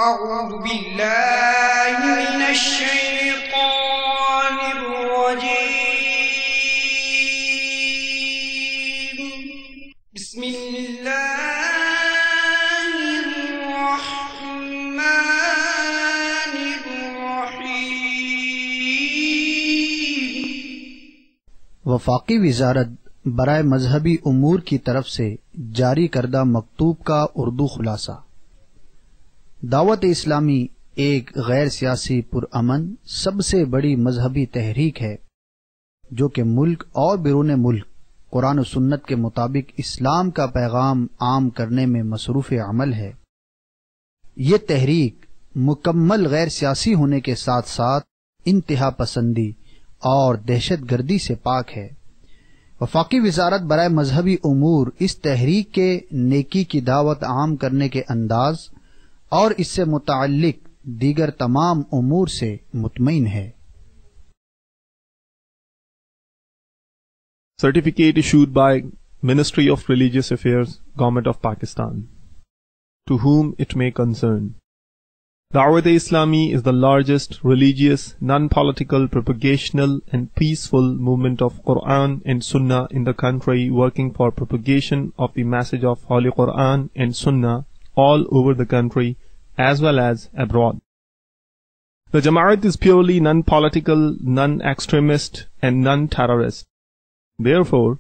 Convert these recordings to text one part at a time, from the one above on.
أعوذ بالله من الشيطان الرجيم. بسم الله الرحمن الرحيم. وفاقی وزارت برائے مذہبی امور کی طرف سے جاری کردہ مکتوب کا اردو خلاصہ. دعوت اسلامی ایک غیر سیاسی پرامن سب سے بڑی مذہبی تحریک ہے جو کہ ملک اور بیرون ملک قرآن و سنت کے مطابق اسلام کا پیغام عام کرنے میں مصروف عمل ہے. یہ تحریک مکمل غیر سیاسی ہونے کے ساتھ ساتھ انتہا پسندی اور دہشت گردی سے پاک ہے. وفاقی وزارت برائے مذہبی امور اس تحریک کے نیکی کی دعوت عام کرنے کے انداز اور اس سے متعلق دیگر تمام امور سے مطمئن ہے. Certificate issued by Ministry of Religious Affairs, Government of Pakistan. To whom it may concern. Dawat-e-Islami is the largest religious, non-political, propagational and peaceful movement of Quran and Sunnah in the country, working for propagation of the message of Holy Quran and Sunnah all over the country as well as abroad. The Jamaat is purely non-political, non-extremist and non-terrorist. Therefore,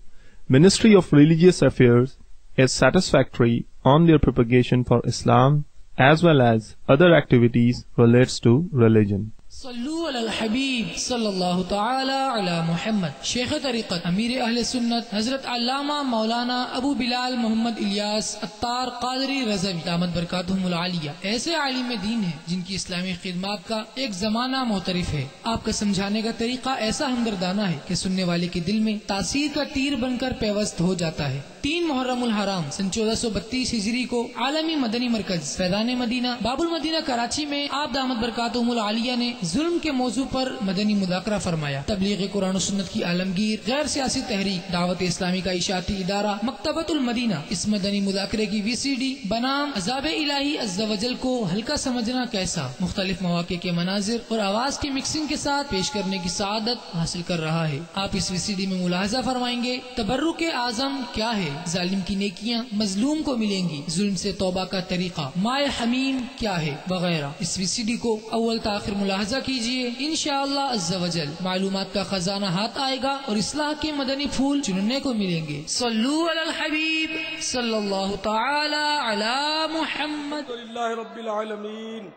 Ministry of Religious Affairs is satisfactory on their propagation for Islam as well as other activities relates to religion. صلو علی الحبیب صلی اللہ تعالی علی محمد. شیخ طریقت امیر اہل سنت حضرت علامہ مولانا ابو بلال محمد الیاس عطار قادری رضوی دامت برکاتہم العالیہ ایسے عالم دین ہیں جن کی اسلامی خدمات کا ایک زمانہ معترف ہے. آپ کا سمجھانے کا طریقہ ایسا ہمدردانہ ہے کہ سننے والے کے دل میں تاثیر کا تیر بن کر پیوست ہو جاتا ہے. 3 محرم الحرام سن 1432 ہجری کو عالمی مدنی مرکز فیضان مدینہ باب المدینہ کراچی میں آپ دامت برکاتہم العالیہ نے ظلم کے موضوع پر مدنی مذاکرہ فرمایا. تبلیغ قرآن و سنت کی عالمگیر غیر سیاسی تحریک دعوت اسلامی کا اشاعتی ادارہ مکتبۃ المدینہ اس مدنی مذاکرے کی VCD بنام عذاب الہی عز و جل کو ہلکا سمجھنا کیسا مختلف مواقع کے مناظر اور آواز کی مکسنگ کے ساتھ پیش کرنے کی سعادت حاصل کر رہا ہے. آپ اس VCD میں ملاحظہ فرمائیں گے تبرک اعظم کیا ہے, ظالم کی نیکیاں مظلوم کو ملیں گی, ظلم سے توبہ کا طریقہ, مائے حمیم کیا ہے وغیرہ. اس VCD کو اول تاخر ملاحظہ کیجئے, انشاءاللہ عز و جل معلومات کا خزانہ ہاتھ آئے گا اور اصلاح کے مدنی پھول چننے کو ملیں گے. صلو علی الحبیب صلی اللہ تعالی علی محمد. للہ رب العالمین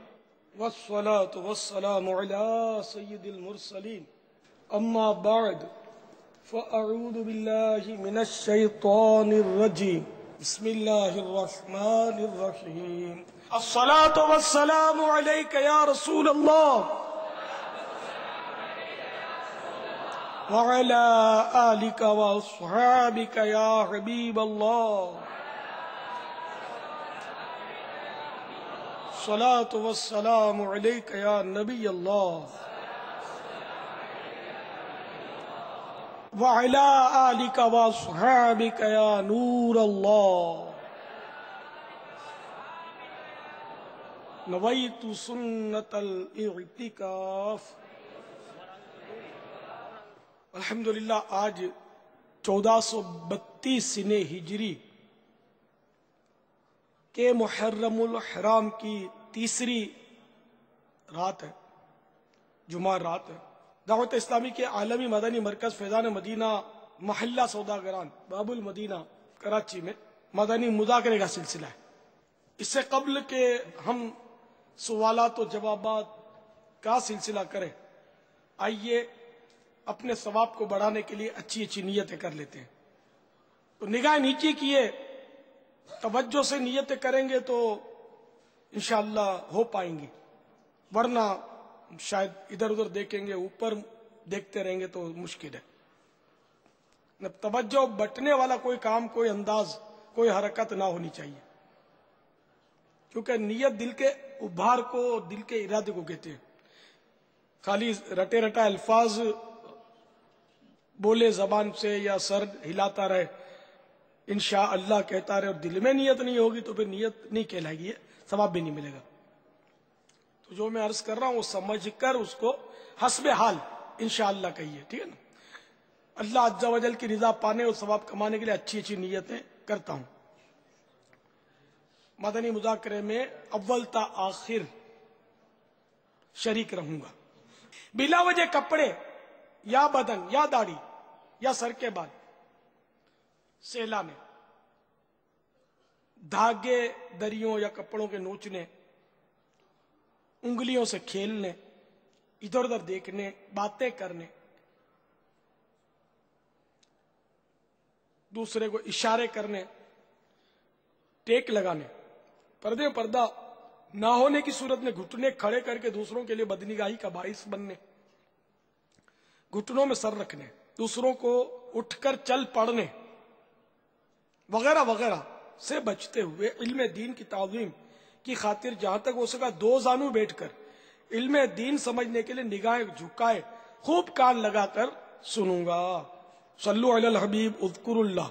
والصلاة والسلام علی سید المرسلین. اما بعد فاعوذ باللہ من الشیطان الرجیم. بسم اللہ الرحمن الرحیم. الصلاة والسلام علیک یا رسول اللہ وعلى آلك وأصحابك يا حبيب الله. الصلاة والسلام عليك يا نبي الله وعلى آلك وأصحابك يا نور الله. نويت سنة الاعتكاف. الحمدللہ آج 1432 سن ہجری کے محرم الحرام کی تیسری رات ہے, جمعہ رات ہے. دعوت اسلامی کے عالمی مدنی مرکز فیضان مدینہ محلہ سوداگران باب المدینہ کراچی میں مدنی مذاکرے کا سلسلہ ہے. اس سے قبل کہ ہم سوالات و جوابات کا سلسلہ کریں, آئیے اپنے ثواب کو بڑھانے کے لیے اچھی اچھی نیتیں کر لیتے ہیں. تو نگاہ نیچی کیے, توجہ سے نیتیں کریں گے تو انشاءاللہ ہو پائیں گی, ورنہ شاید ادھر ادھر دیکھیں گے, اوپر دیکھتے رہیں گے تو مشکل ہے. توجہ بٹنے والا کوئی کام, کوئی انداز, کوئی حرکت نہ ہونی چاہیے, کیونکہ نیت دل کے ابھار کو, دل کے ارادے کو کہتے ہیں. خالی رٹے رٹا الفاظ بولے زبان سے یا سر ہلاتا رہے, انشاءاللہ کہتا رہے اور دل میں نیت نہیں ہوگی تو پھر نیت نہیں کہلائے گی, ثواب بھی نہیں ملے گا. تو جو میں عرض کر رہا ہوں وہ سمجھ کر اس کو حسب حال انشاءاللہ کہیے، ٹھیک ہے نا؟ اللہ عز و جل کی رضا پانے اور ثواب کمانے کے لیے اچھی اچھی نیتیں کرتا ہوں۔ مدنی مذاکرے میں اول تا آخر شریک رہوں گا، بلا وجہ کپڑے یا بدن یا داڑھی یا سر کے بال سہلانے، دھاگے دریوں یا کپڑوں کے نوچنے، انگلیوں سے کھیلنے، ادھر ادھر دیکھنے، باتیں کرنے، دوسرے کو اشارے کرنے، ٹیک لگانے، پردے پردہ نہ ہونے کی صورت میں گھٹنے کھڑے کر کے دوسروں کے لیے بدنگاہی کا باعث بننے، گھٹنوں میں سر رکھنے، دوسروں کو اٹھ کر چل پڑنے وغیرہ وغیرہ سے بچتے ہوئے علم دین کی تعظیم کی خاطر جہاں تک ہو سکا دو زانو بیٹھ کر علم دین سمجھنے کے لیے نگاہیں جھکائے خوب کان لگا کر سنوں گا۔ صلو علی الحبیب اذکر اللہ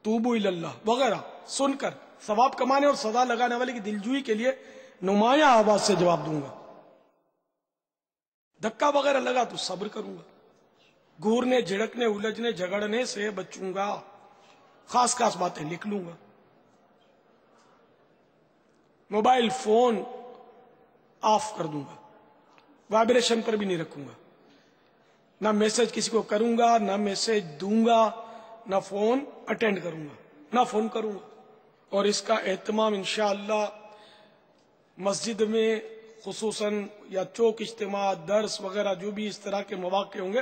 توبو الی اللہ وغیرہ سن کر ثواب کمانے اور سزا لگانے والے کی دلجوئی کے لیے نمایاں آواز سے جواب دوں گا۔ دھکا وغیرہ لگا تو صبر کروں گا، گورنے جھڑکنے الجھنے جھگڑنے سے بچوں گا، خاص خاص باتیں لکھ لوں گا، موبائل فون آف کر دوں گا، وائبریشن پر بھی نہیں رکھوں گا، نہ میسج کسی کو کروں گا، نہ میسج دوں گا، نہ فون اٹینڈ کروں گا، نہ فون کروں گا۔ اور اس کا اہتمام انشاءاللہ مسجد میں خصوصاً یا چوک اجتماع درس وغیرہ جو بھی اس طرح کے مواقع ہوں گے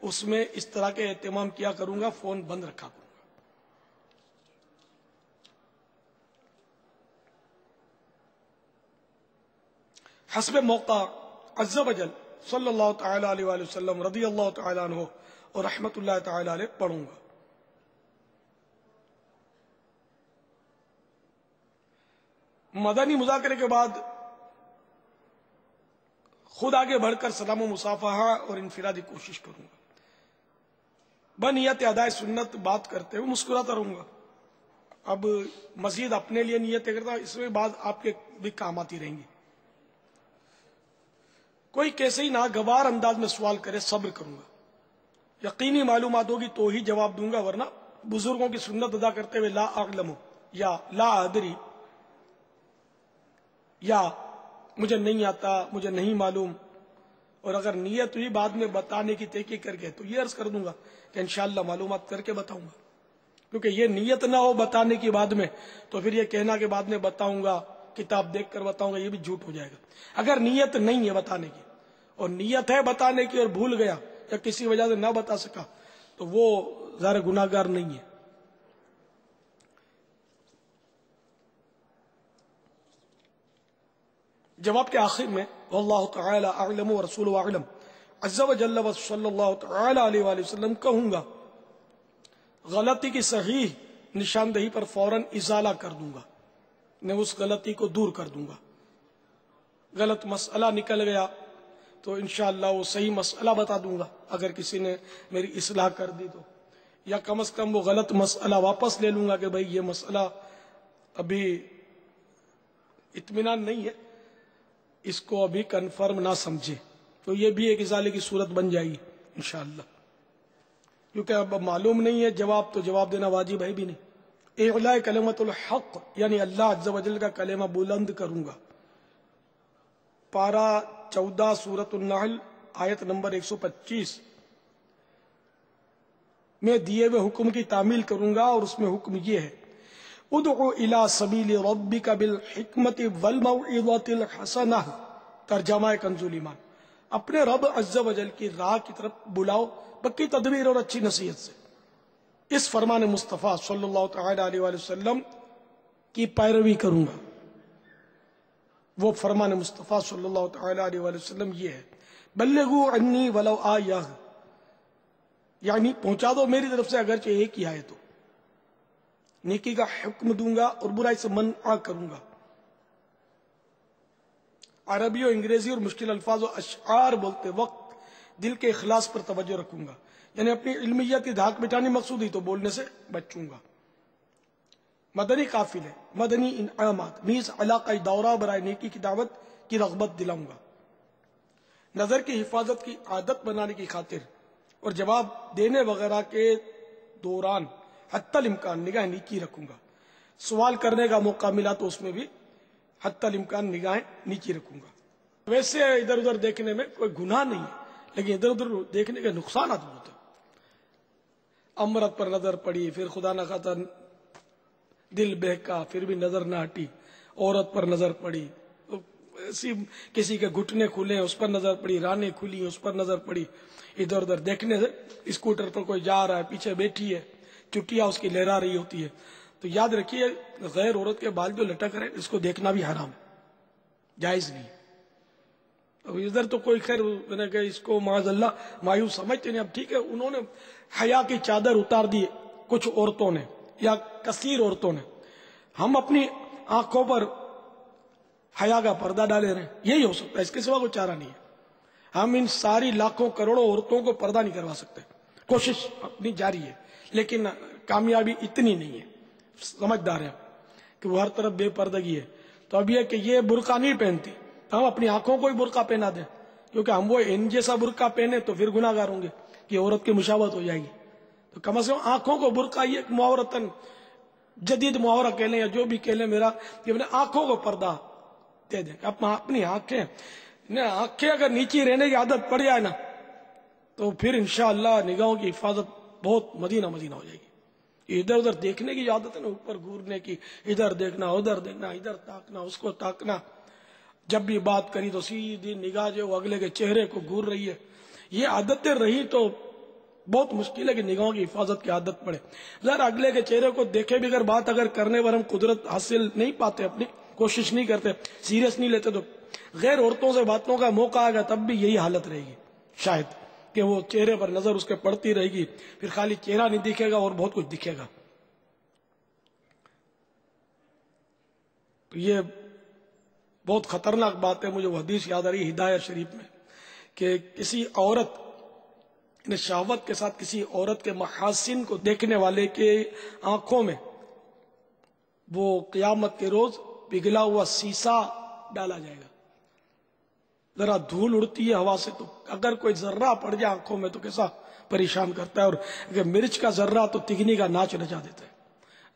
اس میں اس طرح کے اہتمام کیا کروں گا، فون بند رکھا کروں گا۔ حسب موقع عز و جل صلی اللہ تعالی علیہ وآلہ وسلم رضی اللہ تعالی عنہ اور رحمت اللہ تعالی علیہ پڑھوں گا۔ مدنی مذاکرے کے بعد خود آگے بڑھ کر سلام و مصافحہ اور انفرادی کوشش کروں گا، بنیت ادائے سنت بات کرتے ہوئے مسکراتا رہوں گا۔ اب مزید اپنے لیے نیتیں کرتا ہوں، اس میں بعد آپ کے بھی کام آتی رہیں گی۔ کوئی کیسے ہی ناگوار انداز میں سوال کرے صبر کروں گا، یقینی معلومات ہوگی تو ہی جواب دوں گا، ورنہ بزرگوں کی سنت ادا کرتے ہوئے لا اعلم یا لا ادری یا مجھے نہیں آتا، مجھے نہیں معلوم، اور اگر نیت ہوئی بعد میں بتانے کی تحقیق کر کے تو یہ عرض کر دوں گا کہ انشاءاللہ معلومات کر کے بتاؤں گا، کیونکہ یہ نیت نہ ہو بتانے کی بعد میں تو پھر یہ کہنا کہ بعد میں بتاؤں گا، کتاب دیکھ کر بتاؤں گا، یہ بھی جھوٹ ہو جائے گا۔ اگر نیت نہیں ہے بتانے کی اور نیت ہے بتانے کی اور بھول گیا یا کسی وجہ سے نہ بتا سکا تو وہ ظاہر گناہگار نہیں ہے۔ جواب کے آخر میں واللہ تعالی اعلم ورسولہ اعلم عز و جل و صلی اللہ تعالی علیہ وآلہ وسلم کہوں گا، غلطی کی صحیح نشاندہی پر فوراً ازالہ کر دوں گا، میں اس غلطی کو دور کر دوں گا۔ غلط مسئلہ نکل گیا تو انشاءاللہ وہ صحیح مسئلہ بتا دوں گا، اگر کسی نے میری اصلاح کر دی تو، یا کم از کم وہ غلط مسئلہ واپس لے لوں گا کہ بھئی یہ مسئلہ ابھی اطمینان نہیں ہے، اس کو ابھی کنفرم نہ سمجھے، تو یہ بھی ایک ازالے کی صورت بن جائے گی انشاءاللہ، کیونکہ اب معلوم نہیں ہے جواب تو جواب دینا واجب ہے بھی نہیں۔ اعلاء کلمت الحق یعنی اللہ عز و جل کا کلمہ بلند کروں گا، پارہ 14 سورۃ النحل آیت نمبر 125 میں دیے ہوئے حکم کی تعمیل کروں گا، اور اس میں حکم یہ ہے ادعو الی سبیل ربک بالحکمت والموعظۃ الحسنہ، ترجمہ کنز ایمان، اپنے رب عز و جل کی راہ کی طرف بلاؤ پکی تدبیر اور اچھی نصیحت سے۔ اس فرمان مصطفیٰ صلی اللہ تعالی علیہ وآلہ وسلم کی پیروی کروں گا۔ وہ فرمان مصطفیٰ صلی اللہ تعالی علیہ وآلہ وسلم یہ ہے بلغوا عنی ولو آیہ، یعنی پہنچا دو میری طرف سے اگرچہ ایک ہی آئے تو، نیکی کا حکم دوں گا اور برائی سے منع کروں گا۔ عربی و انگریزی اور مشکل الفاظ و اشعار بولتے وقت دل کے اخلاص پر توجہ رکھوں گا، یعنی اپنی علمیت کی دھاک مٹانی مقصود ہی تو بولنے سے بچوں گا۔ مدنی قافلے، مدنی انعامات نیز علاقہ دورہ برائے نیکی کی دعوت کی رغبت دلاؤں گا. نظر کی حفاظت کی عادت بنانے کی خاطر اور جواب دینے وغیرہ کے دوران حتی الامکان نگاہ نیچی رکھوں گا. سوال کرنے کا موقع ملا تو اس میں بھی حتی الامکان نگاہیں نیچی رکھوں گا. ویسے ادھر ادھر دیکھنے میں کوئی گناہ نہیں ہے، لیکن ادھر ادھر دیکھنے کے نقصانات بہت ہیں. امرت پر نظر پڑی، پھر خدا نہ خواستہ دل بہکا، پھر بھی نظر نہ ہٹی. عورت پر نظر پڑی، کسی کے گھٹنے کھلے اس پر نظر پڑی، رانیں کھلی اس پر نظر پڑی. ادھر ادھر دیکھنے سے اسکوٹر پر کوئی جا رہا ہے، پیچھے بیٹھی ہے، چٹیا اس کی لہرا رہی ہوتی ہے، تو یاد رکھیے غیر عورت کے بال جو لٹک رہے اس کو دیکھنا بھی حرام ہے، جائز نہیں. ادھر تو کوئی خیر میں نے کہ اس کو معاذ اللہ مایوس سمجھتے نہیں. اب ٹھیک ہے، انہوں نے حیا کی چادر اتار دی کچھ عورتوں نے یا کثیر عورتوں نے. ہم اپنی آنکھوں پر حیا کا پردہ ڈالے رہے، یہی ہو سکتا ہے، اس کے سوا کوئی چارہ نہیں ہے. ہم ان ساری لاکھوں کروڑوں عورتوں کو پردہ نہیں کروا سکتے. کوشش اپنی جاری ہے، لیکن کامیابی اتنی نہیں ہے. سمجھدار ہے کہ وہ ہر طرف بے پردگی ہے. تو اب یہ کہ یہ برقع نہیں پہنتی، ہم اپنی آنکھوں کو ہی برقع پہنا دیں، کیونکہ ہم وہ ان جیسا برقع پہنے تو پھر گناہ گار ہوں گے کہ عورت کی مشابہت ہو جائے گی. تو کم از کم آنکھوں کو برقع، یہ ایک محاورتاً جدید محاورہ کہہ لیں یا جو بھی کہہ لیں میرا، کہ اپنے آنکھوں کو پردہ دے دیں. اپنی آنکھیں اگر نیچی رہنے کی عادت پڑ جائے نا تو پھر انشاءاللہ نگاہوں کی حفاظت بہت مدینہ ہو جائے گی. ادھر ادھر دیکھنے کی عادت ہے نا، اوپر گورنے کی، ادھر دیکھنا ادھر دیکھنا، ادھر تاکنا اس کو تاکنا. جب بھی بات کری تو سیدھی نگاہ جو اگلے کے چہرے کو گور رہی ہے. یہ عادتیں رہی تو بہت مشکل ہے کہ نگاہوں کی حفاظت کی عادت پڑے. ذرا اگلے کے چہرے کو دیکھے بھی اگر بات اگر کرنے پر ہم قدرت حاصل نہیں پاتے، اپنی کوشش نہیں کرتے، سیریس نہیں لیتے، تو غیر عورتوں سے باتوں کا موقع آئے گا تب بھی یہی حالت رہے گی شاید، کہ وہ چہرے پر نظر اس کے پڑتی رہے گی، پھر خالی چہرہ نہیں دکھے گا اور بہت کچھ دکھے گا. تو یہ بہت خطرناک بات ہے. مجھے وہ حدیث یاد آ رہی ہدایت شریف میں کہ کسی عورت نے شہوت کے ساتھ کسی عورت کے محاسن کو دیکھنے والے کے آنکھوں میں وہ قیامت کے روز پگھلا ہوا سیسا ڈالا جائے گا. ذرا دھول اڑتی ہے ہوا سے تو اگر کوئی ذرہ پڑ جائے آنکھوں میں تو کیسا پریشان کرتا ہے. اور اگر مرچ کا ذرہ تو تگنی کا ناچ نچا دیتا ہے.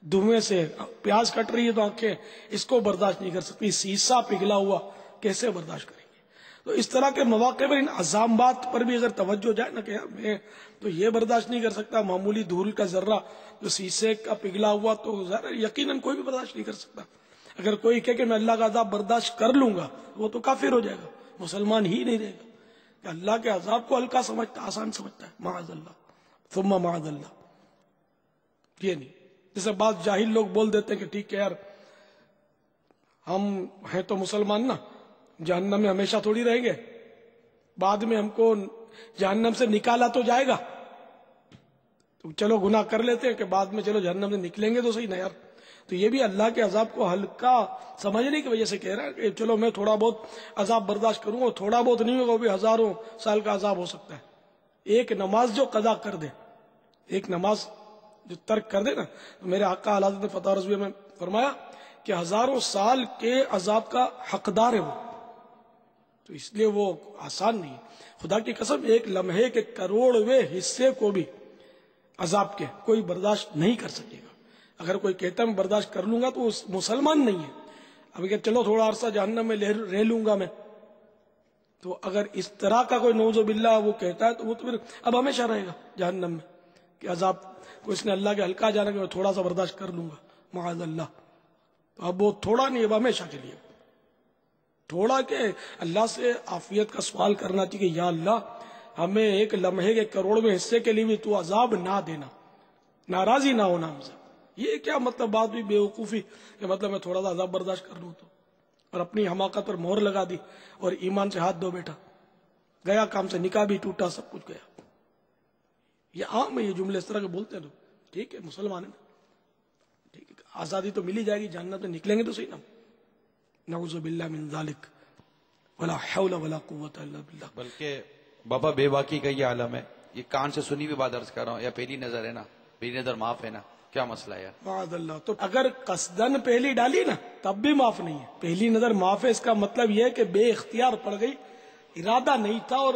دھویں سے پیاز کٹ رہی ہے تو آنکھیں اس کو برداشت نہیں کر سکتی، سیسا پگھلا ہوا کیسے برداشت کریں گے. تو اس طرح کے مواقع پر ان عذابات پر بھی اگر توجہ جائے نا کہ میں تو یہ برداشت نہیں کر سکتا، معمولی دھول کا ذرہ جو سیسے کا پگھلا ہوا تو یقیناً کوئی بھی برداشت نہیں کر سکتا. اگر کوئی کہے کہ میں اللہ کا عذاب برداشت کر لوں گا وہ تو کافر ہو جائے گا، مسلمان ہی نہیں رہے گا. کہ اللہ کے عذاب کو ہلکا سمجھتا، آسان سمجھتا ہے، معاذ اللہ ثم معاذ اللہ. یہ نہیں جیسے بعض جاہل لوگ بول دیتے ہیں کہ ٹھیک ہے یار ہم ہیں تو مسلمان نا، جہنم میں ہمیشہ تھوڑی رہیں گے، بعد میں ہم کو جہنم سے نکالا تو جائے گا، تو چلو گناہ کر لیتے ہیں کہ بعد میں چلو جہنم سے نکلیں گے تو صحیح نا یار. تو یہ بھی اللہ کے عذاب کو ہلکا سمجھنے کی وجہ سے کہہ رہا ہے کہ چلو میں تھوڑا بہت عذاب برداشت کروں گا، تھوڑا بہت نہیں ہوگا، وہ بھی ہزاروں سال کا عذاب ہو سکتا ہے. ایک نماز جو قضا کر دے، ایک نماز جو ترک کر دے نا، تو میرے آقا اعلی حضرت فتح رضویہ میں فرمایا کہ ہزاروں سال کے عذاب کا حقدار ہے وہ. تو اس لیے وہ آسان نہیں. خدا کی قسم ایک لمحے کے کروڑویں حصے کو بھی عذاب کے کوئی برداشت نہیں کر سکے گا. اگر کوئی کہتا ہے میں برداشت کر لوں گا تو وہ مسلمان نہیں ہے. اب کہ چلو تھوڑا عرصہ جہنم میں رہ لوں گا میں، تو اگر اس طرح کا کوئی نعوذ باللہ وہ کہتا ہے تو وہ تو پھر اب ہمیشہ رہے گا جہنم میں کہ عذاب کو اس نے اللہ کے ہلکا جانا کہ میں تھوڑا سا برداشت کر لوں گا، معاذ اللہ. تو اب وہ تھوڑا نہیں، اب ہمیشہ کے لیے تھوڑا کہ اللہ سے عافیت کا سوال کرنا چاہیے کہ یا اللہ ہمیں ایک لمحے کے کروڑویں حصے کے لیے بھی تو عذاب نہ دینا، ناراضی نہ ہونا ہم سے. یہ کیا مطلب بات بھی بیوقوفی کہ مطلب میں تھوڑا سا عذاب برداشت کر لوں تو، اور اپنی حماقت پر مہر لگا دی اور ایمان سے ہاتھ دھو بیٹھا، گیا کام سے، نکاح بھی ٹوٹا، سب کچھ گیا. یہ عام ہے، یہ جملے اس طرح کے بولتے ہیں لوگ. ٹھیک ہے مسلمان ہے نا، ٹھیک ہے آزادی تو ملی جائے گی، جہنم سے نکلیں گے تو صحیح نا. نعوذ باللہ من ذالک ولا حول ولا قوت الا باللہ. بلکہ بابا بے باکی کا یہ عالم ہے. یہ کان سے سنی ہوئی بات عرض کر رہا ہوں، یا پہلی نظر ہے نا، پہلی نظر معاف ہے نا، کیا مسئلہ ہے یار. معاذ اللہ. تو اگر قصدن پہلی ڈالی نا تب بھی معاف نہیں ہے. پہلی نظر معاف ہے، اس کا مطلب یہ ہے کہ بے اختیار پڑ گئی، ارادہ نہیں تھا اور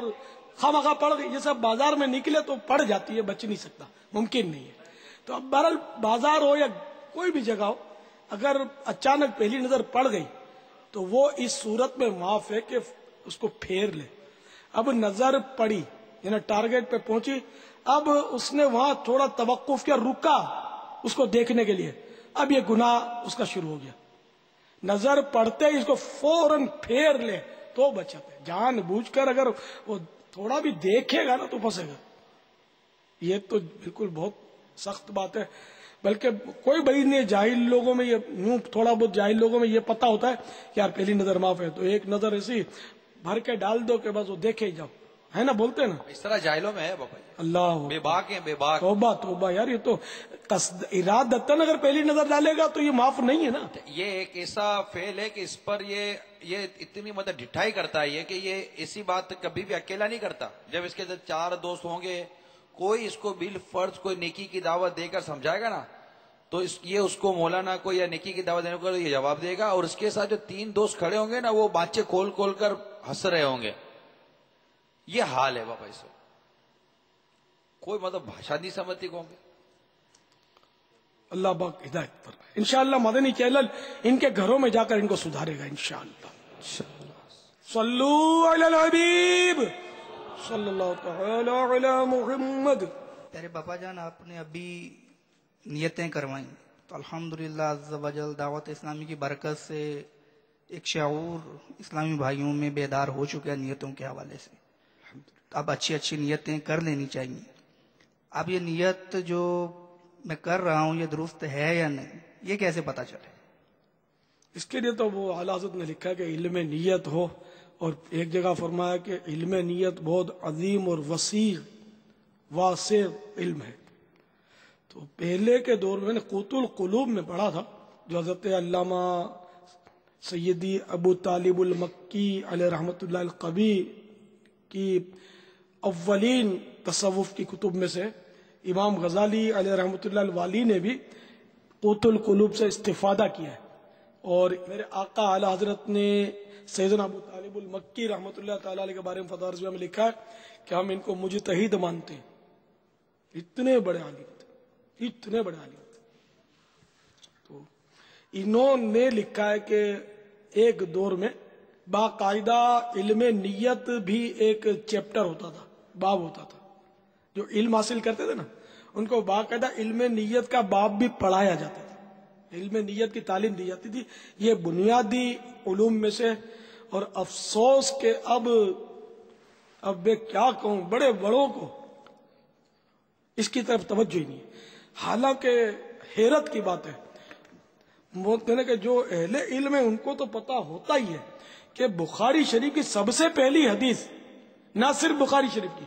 خواہ پڑ گئی. جیسا بازار میں نکلے تو پڑ جاتی ہے، بچ نہیں سکتا، ممکن نہیں ہے. تو اب بہرحال بازار ہو یا کوئی بھی جگہ ہو، اگر اچانک پہلی نظر پڑ گئی تو وہ اس صورت میں معاف ہے کہ اس کو پھیر لے. اب نظر پڑی، یعنی ٹارگیٹ پہ پہنچی، اب اس نے وہاں تھوڑا توقف کیا، رکا اس کو دیکھنے کے لیے، اب یہ گناہ اس کا شروع ہو گیا. نظر پڑتے ہی اس کو فوراً پھیر لے تو بچت ہے. جان بوجھ کر اگر وہ تھوڑا بھی دیکھے گا نا تو پھنسے گا. یہ تو بالکل بہت سخت بات ہے. بلکہ کوئی بعید نہیں، جاہل لوگوں میں یہ یوں تھوڑا بہت جاہل لوگوں میں یہ پتا ہوتا ہے کہ یار پہلی نظر معاف ہے، تو ایک نظر ایسی بھر کے ڈال دو کہ بس وہ دیکھے ہی جاؤ، ہے نا، بولتے ہیں نا. اس طرح جاہلوں میں ہے بابا، اللہ بے باک ہیں، بے باک. توبہ توبہ یار، یہ تو ارادتاً اگر پہلی نظر ڈالے گا تو یہ معاف نہیں ہے نا. یہ ایک ایسا فعل ہے کہ اس پر یہ اتنی مطلب ڈٹھائی کرتا ہے یہ کہ یہ ایسی بات کبھی بھی اکیلا نہیں کرتا. جب اس کے اندر 4 دوست ہوں گے، کوئی اس کو بالفرض کوئی نیکی کی دعوت دے کر سمجھائے گا نا، تو یہ اس کو مولانا کو یا نیکی کی دعوت دینے کو یہ جواب دے گا، اور اس کے ساتھ جو 3 دوست کھڑے ہوں گے نا، وہ بانچے کھول کھول کر ہنس رہے ہوں گے. یہ حال ہے بابا. اس سے کوئی مطلب بھاشا نہیں سمجھتی قوم. اللہ پاک ہدایت پر انشاءاللہ مدنی چینل ان کے گھروں میں جا کر ان کو سدھارے گا انشاءاللہ. صلو علی الحبیب صلی اللہ تعالی علی محمد. پیارے باپا جان، آپ نے ابھی نیتیں کروائیں تو الحمدللہ عز و جل دعوت اسلامی کی برکت سے ایک شعور اسلامی بھائیوں میں بیدار ہو چکا ہے نیتوں کے حوالے سے. اب اچھی نیتیں کر لینی چاہیے. اب یہ نیت جو میں کر رہا ہوں یہ درست ہے یا نہیں، یہ کیسے پتا چلے؟ اس کے لیے تو وہ اعلی حضرت نے لکھا کہ علم نیت ہو، اور ایک جگہ فرمایا کہ علم نیت بہت عظیم اور وسیع واسع علم ہے. تو پہلے کے دور میں قوت القلوب میں پڑھا تھا، جو حضرت علامہ سیدی ابو طالب المکی علیہ رحمۃ اللہ القبی کی اولین تصوف کی کتب میں سے امام غزالی علیہ رحمۃ اللہ الوالی نے بھی قوت القلوب سے استفادہ کیا ہے. اور میرے آقا اعلی حضرت نے سیدنا ابو طالب المکی رحمۃ اللہ تعالی علیہ کے بارے میں فتح رضویہ میں لکھا ہے کہ ہم ان کو مجتہد مانتے ہیں. اتنے بڑے عالم تھے، اتنے بڑے عالم تھے. تو انہوں نے لکھا ہے کہ ایک دور میں باقاعدہ علم نیت بھی ایک چیپٹر ہوتا تھا، باب ہوتا تھا. جو علم حاصل کرتے تھے نا، ان کو باقاعدہ علم نیت کا باب بھی پڑھایا جاتا تھا، علم نیت کی تعلیم دی جاتی تھی. یہ بنیادی علوم میں سے. اور افسوس کہ اب میں کیا کہوں، بڑے بڑوں کو اس کی طرف توجہ ہی نہیں ہے. حالانکہ حیرت کی بات ہے، کہ جو اہل علم ہے ان کو تو پتا ہوتا ہی ہے کہ بخاری شریف کی سب سے پہلی حدیث، نہ صرف بخاری شریف کی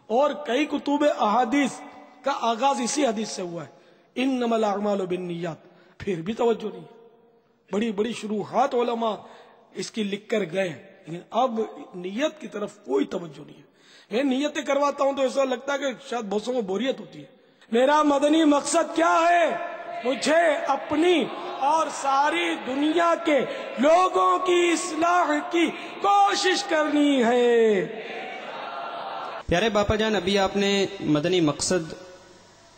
اور کئی کتب احادیث کا آغاز اسی حدیث سے ہوا ہے، انما الاعمال بالنیات. پھر بھی توجہ نہیں ہے. بڑی بڑی شروحات علماء اس کی لکھ کر گئے ہیں، لیکن اب نیت کی طرف کوئی توجہ نہیں ہے. میں نیتیں کرواتا ہوں تو ایسا لگتا ہے کہ شاید بہت کو بوریت ہوتی ہے. میرا مدنی مقصد کیا ہے؟ مجھے اپنی اور ساری دنیا کے لوگوں کی اصلاح کی کوشش کرنی ہے. پیارے باپا جان، ابھی آپ نے مدنی مقصد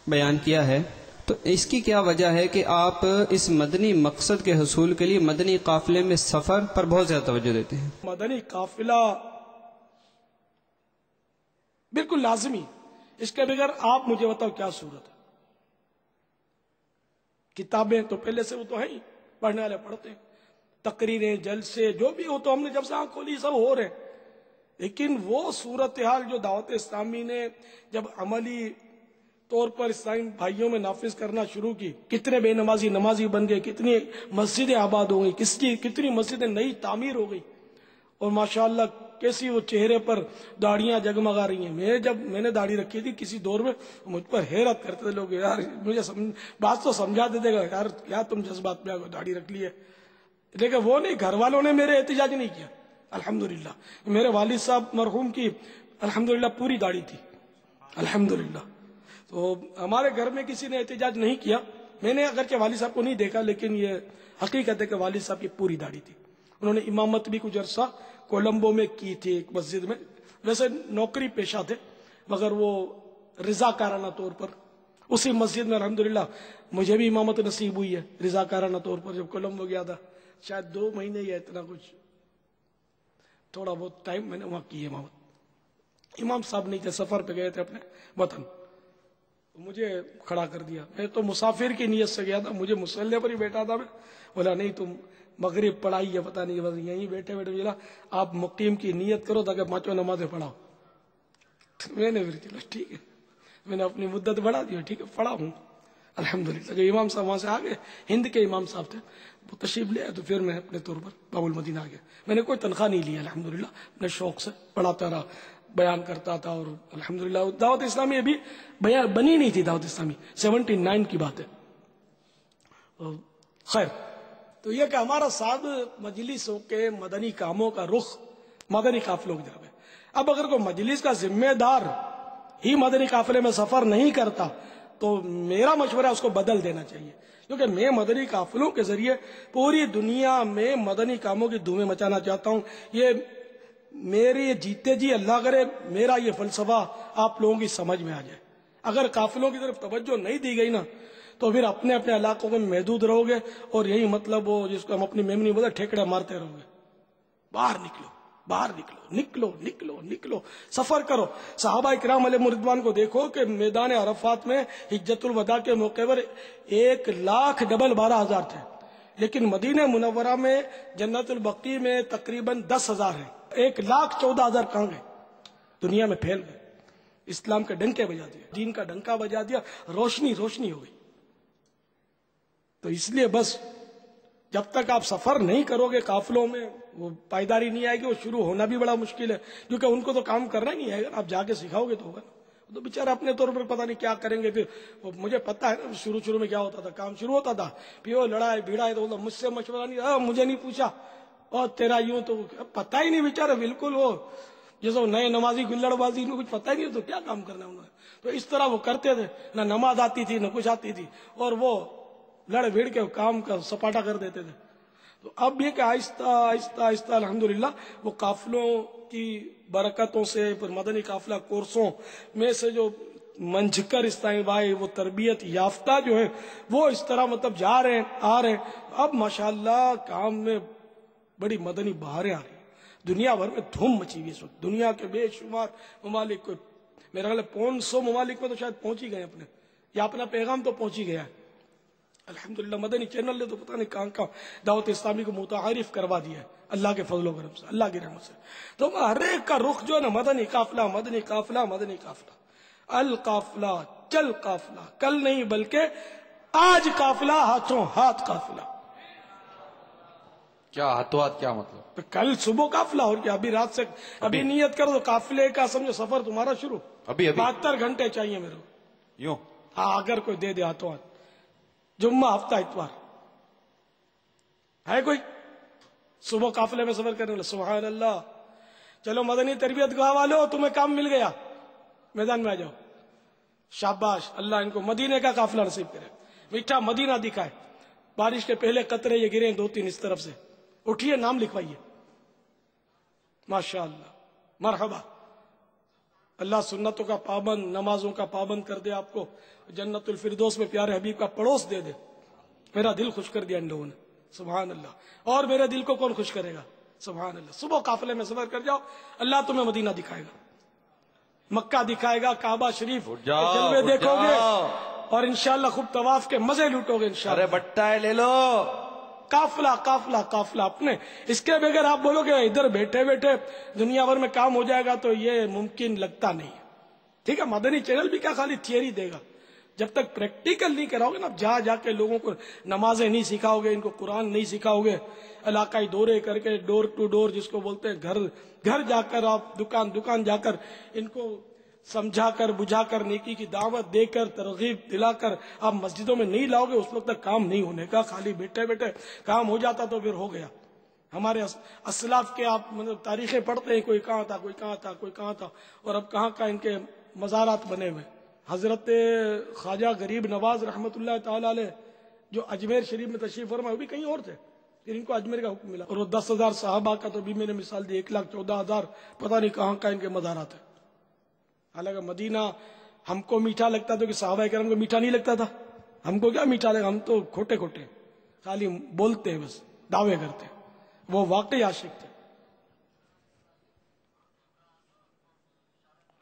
بیان کیا ہے، تو اس کی کیا وجہ ہے کہ آپ اس مدنی مقصد کے حصول کے لیے مدنی قافلے میں سفر پر بہت زیادہ توجہ دیتے ہیں؟ مدنی قافلہ بالکل لازمی، اس کے بغیر آپ مجھے بتاؤ کیا صورت ہے. کتابیں تو پہلے سے وہ تو ہے ہی، پڑھنے والے پڑھتے ہیں، تقریریں جلسے جو بھی ہو تو ہم نے جب سے آنکھ کھولی سب ہو رہے ہیں. لیکن وہ صورتحال جو دعوت اسلامی نے جب عملی طور پر اسلامی بھائیوں میں نافذ کرنا شروع کی، کتنے بے نمازی نمازی بن گئے، کتنی مسجدیں آباد ہو گئی، کتنی مسجدیں نئی تعمیر ہو گئی، اور ماشاءاللہ کیسی وہ چہرے پر داڑیاں جگمگا رہی ہیں. جب میں نے داڑھی رکھی تھی کسی دور میں، مجھ پر حیرت کرتے تھے لوگ، یار مجھے بات تو سمجھا دیتے گا، یار کیا تم جذبات میں داڑھی رکھ لی ہے. لیکن وہ نہیں، گھر والوں نے میرے احتجاج نہیں کیا. الحمدللہ میرے والد صاحب مرحوم کی الحمدللہ پوری داڑھی تھی الحمدللہ. تو ہمارے گھر میں کسی نے احتجاج نہیں کیا، میں نے اگرچہ والد صاحب کو نہیں دیکھا، لیکن یہ حقیقت ہے کہ والد صاحب کی پوری داڑھی تھی. انہوں نے امامت بھی کچھ عرصہ کولمبو میں کی تھی ایک مسجد میں. ویسے نوکری پیشہ تھے مگر وہ رضاکارانہ طور پر اسی مسجد میں الحمدللہ مجھے بھی امامت نصیب ہوئی ہے رضاکارانہ طور پر. جب کولمبو گیا تھا شاید 2 مہینے یا اتنا کچھ تھوڑا بہت ٹائم میں نے وہاں کی امامت. امام صاحب نہیں تھے، سفر پہ گئے تھے اپنے وطن، مجھے کھڑا کر دیا. میں تو مسافر کی نیت سے گیا تھا، مجھے مسلح پر ہی بیٹھا تھا. میں بولا نہیں تم مغرب پڑھائی ہے پتہ نہیں، بس یہیں بیٹھے بیٹھے بولا آپ مقیم کی نیت کرو تاکہ 5 نمازیں پڑھاؤ. میں نے پھر چلو ٹھیک ہے، میں نے اپنی مدت بڑھا دی، ٹھیک ہے پڑھا ہوں الحمدللہ. جو امام صاحب وہاں سے آ گئے، ہند کے امام صاحب تھے، وہ تشریف لے آئے تو پھر میں اپنے طور پر باب المدینہ آ گیا. میں نے کوئی تنخواہ نہیں لی الحمدللہ، اپنے شوق سے پڑھاتا رہا، بیان کرتا تھا. اور الحمدللہ دعوت اسلامی ابھی بنی نہیں تھی، دعوت اسلامی 79 کی بات ہے. خیر، تو یہ کہ ہمارا ساتھ مجلسوں کے مدنی کاموں کا رخ مدنی قافلوں کی طرف ہے. اب اگر کوئی مجلس کا ذمہ دار ہی مدنی قافلے میں سفر نہیں کرتا تو میرا مشورہ اس کو بدل دینا چاہیے، کیونکہ میں مدنی قافلوں کے ذریعے پوری دنیا میں مدنی کاموں کی دھومیں مچانا چاہتا ہوں. یہ میرے جیتے جی اللہ کرے میرا یہ فلسفہ آپ لوگوں کی سمجھ میں آ جائے. اگر قافلوں کی طرف توجہ نہیں دی گئی نا تو پھر اپنے اپنے علاقوں میں محدود رہو گے، اور یہی مطلب وہ جس کو ہم اپنی میمنی بولتے ٹھیکڑے مارتے رہو گے. باہر نکلو، باہر نکلو، نکلو نکلو نکلو، سفر کرو. صحابہ کرام علیہ رضوان کو دیکھو کہ میدان عرفات میں حجت الوداع کے موقع پر 1,12,000 تھے، لیکن مدینہ منورہ میں جنت البقیع میں تقریباً 10,000 ہیں. 1,14,000 کہاں گئے؟ دنیا میں پھیل گئے. اسلام کے ڈنکے بجا دیا، دین کا ڈنکا بجا دیا، روشنی روشنی ہو گئی. تو اس لیے بس جب تک آپ سفر نہیں کرو گے قافلوں میں وہ پائیداری نہیں آئے گی. وہ شروع ہونا بھی بڑا مشکل ہے کیونکہ ان کو تو کام کرنا ہی نہیں ہے. اگر آپ جا کے سکھاؤ گے تو ہوگا نا. تو بےچارے اپنے طور پر پتہ نہیں کیا کریں گے. پھر مجھے پتا ہے نا شروع میں کیا ہوتا تھا، کام شروع ہوتا تھا پھر وہ لڑائی بھیڑائی تو مجھ سے مشورہ نہیں، مجھے نہیں پوچھا اور تیرا یوں، تو پتہ ہی نہیں بےچارے بالکل وہ جیسے نئے نمازی گلڑ بازی ان کو کچھ پتہ ہی نہیں تو کیا کام کرنا انہوں نے. تو اس طرح وہ کرتے تھے، نہ نماز آتی تھی نہ کچھ آتی تھی، اور وہ لڑ بھیڑ کے کام کا سپاٹا کر دیتے تھے. تو اب یہ کہ آہستہ آہستہ آہستہ الحمدللہ وہ قافلوں کی برکتوں سے مدنی قافلہ کورسوں میں سے جو منجھ کر اسلامی بھائی وہ تربیت یافتہ جو ہے وہ اس طرح مطلب جا رہے ہیں آ رہے ہیں. اب ماشاءاللہ کام میں بڑی مدنی بہاریں آ رہی ہیں. دنیا بھر میں دھوم مچی ہوئی اس وقت. دنیا کے بے شمار ممالک کو، میرا خیال ہے 500 ممالک میں تو شاید پہنچ ہی گئے اپنے، یا اپنا پیغام تو پہنچ ہی گیا ہے الحمدللہ. مدنی چینل نے تو پتہ نہیں کہاں کہاں دعوت اسلامی کو متعارف کروا دیا ہے اللہ کے فضل و کرم سے، اللہ کی رحمت سے. تو ہر ایک کا رخ جو ہے نا مدنی قافلہ مدنی قافلہ مدنی قافلہ. القافلہ چل قافلہ، کل نہیں بلکہ آج قافلہ ہاتھوں ہاتھ قافلہ. کیا ہاتھوں ہاتھ کیا مطلب؟ کل صبح قافلہ، اور کیا ابھی رات سے ابھی نیت کرو تو قافلے کا سمجھو سفر تمہارا شروع. ابھی 72 گھنٹے چاہیے میرے کو. یوں ہاں اگر کوئی دے دے ہاتھوں ہاتھ. جمعہ ہفتہ اتوار ہے کوئی صبح قافلے میں سفر کرنے والا؟ سبحان اللہ. چلو مدنی تربیت گاہ والو تمہیں کام مل گیا، میدان میں آ جاؤ. شاباش، اللہ ان کو مدینے کا قافلہ نصیب کرے، میٹھا مدینہ دکھائے. بارش کے پہلے قطرے یہ گرے 2-3 اس طرف سے، اٹھیے نام لکھوائیے. ماشاءاللہ مرحبا. اللہ سنتوں کا پابند، نمازوں کا پابند کر دے، آپ کو جنت الفردوس میں پیارے حبیب کا پڑوس دے دے. میرا دل خوش کر دیا ان لوگوں نے سبحان اللہ. اور میرے دل کو کون خوش کرے گا؟ سبحان اللہ. صبح قافلے میں سفر کر جاؤ، اللہ تمہیں مدینہ دکھائے گا، مکہ دکھائے گا، کعبہ شریف جلوے دیکھو گے، اور انشاءاللہ خوب طواف کے مزے لوٹو گے انشاءاللہ. ارے بٹا ہے لے لو. قافلہ قافلہ قافلہ اپنے. اس کے بغیر آپ بولو گے ادھر بیٹھے بیٹھے دنیا بھر میں کام ہو جائے گا تو یہ ممکن لگتا نہیں ہے. ٹھیک ہے، مدنی چینل بھی کیا خالی تھیوری دے گا. جب تک پریکٹیکل نہیں کراؤ گے نا، جا جا کے لوگوں کو نمازیں نہیں سکھاؤ گے، ان کو قرآن نہیں سکھاؤ گے، علاقائی دورے کر کے ڈور ٹو ڈور جس کو بولتے ہیں گھر گھر جا کر، آپ دکان دکان جا کر ان کو سمجھا کر بجھا کر نیکی کی دعوت دے کر ترغیب دلا کر آپ مسجدوں میں نہیں لاؤ گے، اس وقت تک کام نہیں ہونے کا. خالی بیٹھے بیٹھے کام ہو جاتا تو پھر ہو گیا. ہمارے اسلاف کے آپ مطلب تاریخیں پڑھتے ہیں، کوئی کہاں تھا کوئی کہاں تھا کوئی کہاں تھا، اور اب کہاں کا ان کے مزارات بنے ہوئے. حضرت خواجہ غریب نواز رحمت اللہ تعالی علیہ جو اجمیر شریف میں تشریف فرما وہ بھی کہیں اور تھے، پھر ان کو اجمیر کا حکم ملا. اور وہ 10,000 صحابہ کا تو بھی میں نے مثال دی، 1,14,000 پتہ نہیں کہاں کا ان کے مزارات ہے. حالانکہ مدینہ ہم کو میٹھا لگتا تھا کہ صحابہ کرام کو میٹھا نہیں لگتا تھا. ہم کو کیا میٹھا لگا، ہم تو کھوٹے کھوٹے خالی بولتے ہیں، بس دعوے کرتے ہیں. وہ واقعی عاشق تھے.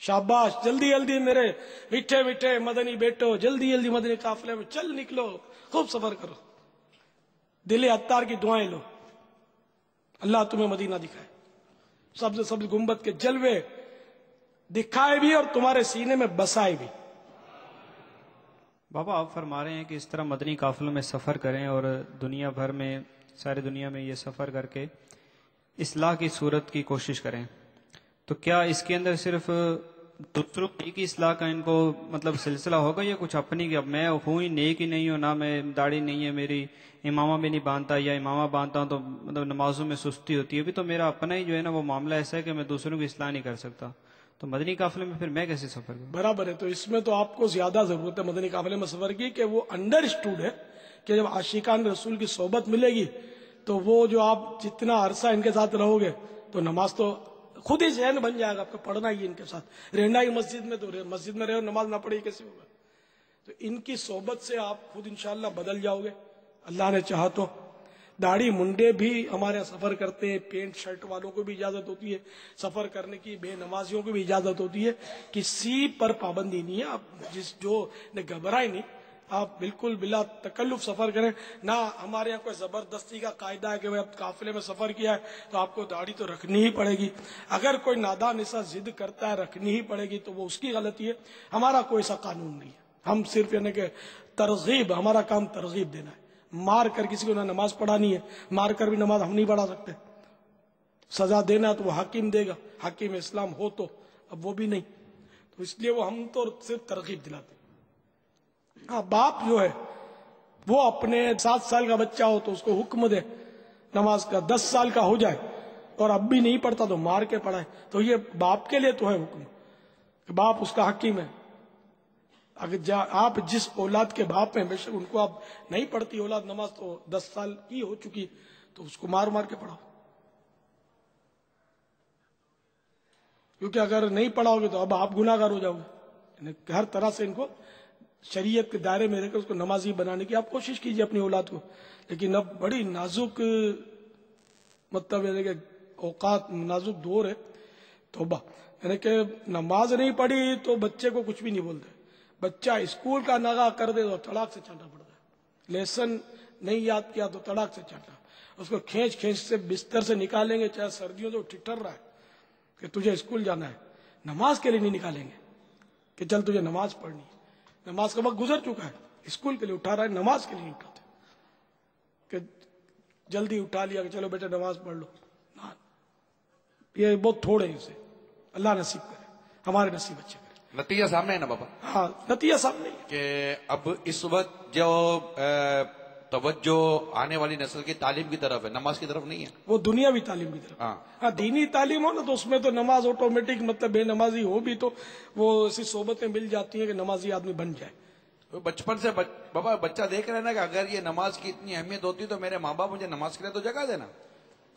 شاباش، جلدی جلدی میرے میٹھے میٹھے مدنی بیٹو، جلدی جلدی مدنی قافلے میں چل نکلو، خوب سفر کرو، دل عطار کی دعائیں لو، اللہ تمہیں مدینہ دکھائے، سبز سبز گنبد کے جلوے دکھائے بھی اور تمہارے سینے میں بسائے بھی. بابا آپ فرما رہے ہیں کہ اس طرح مدنی قافلوں میں سفر کریں اور دنیا بھر میں، ساری دنیا میں یہ سفر کر کے اصلاح کی صورت کی کوشش کریں، تو کیا اس کے اندر صرف دوسروں کی اصلاح کا ان کو مطلب سلسلہ ہوگا، یا کچھ اپنی کہ اب میں ہوں ہی نیک ہی نہیں ہوں، نہ میں داڑھی نہیں ہے میری، امامہ بھی نہیں باندھتا، یا امامہ باندھتا ہوں تو مطلب نمازوں میں سستی ہوتی ہے، ابھی تو میرا اپنا ہی جو ہے نا وہ معاملہ ایسا ہے کہ میں دوسروں کی اصلاح نہیں کر سکتا، تو مدنی قافلے میں پھر میں کیسے سفر کروں؟ برابر ہے. تو اس میں تو آپ کو زیادہ ضرورت ہے مدنی قافلے میں سفر کی، کہ وہ انڈرسٹوڈ ہے کہ جب عاشقان رسول کی صحبت ملے گی تو وہ جو آپ جتنا عرصہ ان کے ساتھ رہو گے تو نماز تو خود ہی ذہن بن جائے گا آپ کو، پڑھنا ہی ان کے ساتھ، رہنا ہی مسجد میں، تو مسجد میں رہو نماز نہ پڑھی کیسے ہوگا؟ تو ان کی صحبت سے آپ خود انشاءاللہ بدل جاؤ گے اللہ نے چاہا تو. داڑھی منڈے بھی ہمارے یہاں سفر کرتے ہیں، پینٹ شرٹ والوں کو بھی اجازت ہوتی ہے سفر کرنے کی، بے نمازیوں کو بھی اجازت ہوتی ہے، کسی پر پابندی نہیں ہے. آپ جس جو نے گھبرائے نہیں، آپ بالکل بلا تکلف سفر کریں. نہ ہمارے یہاں کوئی زبردستی کا قاعدہ ہے کہ وہ اب قافلے میں سفر کیا ہے تو آپ کو داڑھی تو رکھنی ہی پڑے گی. اگر کوئی نادان ایسا ضد کرتا ہے رکھنی ہی پڑے گی تو وہ اس کی غلطی ہے، ہمارا کوئی ایسا قانون نہیں ہے. ہم صرف یعنی کہ ترغیب، ہمارا کام ترغیب دینا ہے. مار کر کسی کو نہ نماز پڑھانی ہے، مار کر بھی نماز ہم نہیں پڑھا سکتے. سزا دینا تو وہ حاکم دے گا، حاکم اسلام ہو تو، اب وہ بھی نہیں، تو اس لیے وہ ہم تو صرف ترغیب دلاتے. ہاں باپ جو ہے وہ اپنے 7 سال کا بچہ ہو تو اس کو حکم دے نماز کا، 10 سال کا ہو جائے اور اب بھی نہیں پڑھتا تو مار کے پڑھائے. تو یہ باپ کے لیے تو ہے حکم کہ باپ اس کا حکیم ہے. اگر آپ جس اولاد کے باپ ہیں، بے شک ان کو آپ نہیں پڑھتی اولاد نماز تو 10 سال کی ہو چکی تو اس کو مار مار کے پڑھاؤ، کیونکہ اگر نہیں پڑھاؤ گے تو اب آپ گناہ گار ہو جاؤ گے. یعنی ہر طرح سے ان کو شریعت کے دائرے میں رہ کر اس کو نمازی بنانے کی آپ کوشش کیجیے اپنی اولاد کو. لیکن اب بڑی نازک مطلب یعنی کہ اوقات، نازک دور ہے. توبہ، یعنی کہ نماز نہیں پڑھی تو بچے کو کچھ بھی نہیں بولتے. بچہ اسکول کا نگاہ کر دے تو تڑاک سے چانٹا پڑتا ہے. لیسن نہیں یاد کیا تو تڑاک سے چانٹا. اس کو کھینچ کھینچ سے بستر سے نکالیں گے، چاہے سردیوں سے ٹھٹر رہا ہے کہ تجھے اسکول جانا ہے، نماز کے لیے نہیں نکالیں گے کہ چل تجھے نماز پڑھنی ہے. نماز کا وقت گزر چکا ہے، اسکول کے لیے اٹھا رہا ہے، نماز کے لیے نہیں اٹھاتے کہ جلدی اٹھا لیا کہ چلو بیٹا نماز پڑھ لو. یہ بہت تھوڑے ہیں، اسے اللہ نصیب کرے، ہمارے نصیب اچھے کرے. نتیجہ سامنے ہے نا بابا، ہاں نتیجہ سامنے ہے کہ اب اس وقت جو توجہ آنے والی نسل کی تعلیم کی طرف ہے، نماز کی طرف نہیں ہے. وہ دنیاوی تعلیم کی طرف. ہاں دینی تعلیم ہو نا تو اس میں تو نماز آٹومیٹک، مطلب بے نمازی ہو بھی تو وہ ایسی صحبتیں مل جاتی ہیں کہ نمازی آدمی بن جائے. بچپن سے بابا بچہ دیکھ رہے نا کہ اگر یہ نماز کی اتنی اہمیت ہوتی تو میرے ماں باپ مجھے نماز کے لیے تو جگہ دینا.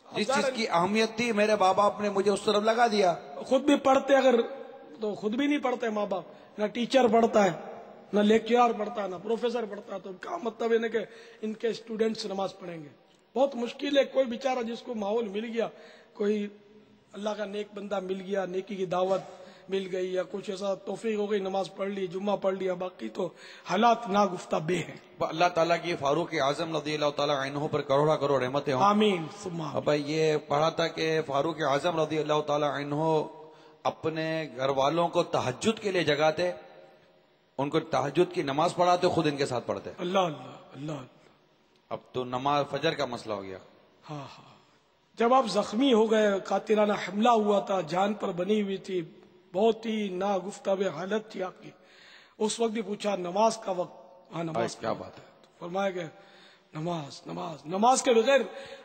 جس چیز کی اہمیت تھی میرے ماں باپ نے مجھے اس طرف لگا دیا. خود بھی پڑھتے اگر تو خود بھی نہیں پڑھتے ماں باپ، نہ ٹیچر پڑھتا ہے، نہ لیکچرار پڑھتا ہے، نہ پروفیسر پڑھتا ہے، تو کیا مطلب ہے کہ ان کے اسٹوڈنٹس نماز پڑھیں گے؟ بہت مشکل ہے. کوئی بیچارہ جس کو ماحول مل گیا، کوئی اللہ کا نیک بندہ مل گیا، نیکی کی دعوت مل گئی یا کچھ ایسا توفیق ہو گئی، نماز پڑھ لی، جمعہ پڑھ لیا، باقی تو حالات ناگفتہ بے ہیں. اللہ تعالیٰ کی فاروق اعظم رضی اللہ تعالیٰ عنہ پر کروڑا کروڑ رحمتیں ہوں. آمین ثم آمین. ابا یہ پڑھا تھا کہ فاروق اعظم رضی اللہ تعالیٰ عنہ اپنے گھر والوں کو تہجد کے لیے جگاتے، ان کو تہجد کی نماز پڑھاتے، خود ان کے ساتھ پڑھتے. اللہ اللہ اللہ. اب تو نماز فجر کا مسئلہ ہو گیا. ہاں ہاں، جب آپ زخمی ہو گئے، قاتلانہ حملہ ہوا تھا، جان پر بنی ہوئی تھی، بہت ہی ناگفتہ حالت تھی آپ کی، اس وقت بھی پوچھا نماز کا وقت. ہاں نماز کیا بات ہے. فرمایا کہ نماز نماز نماز کے بغیر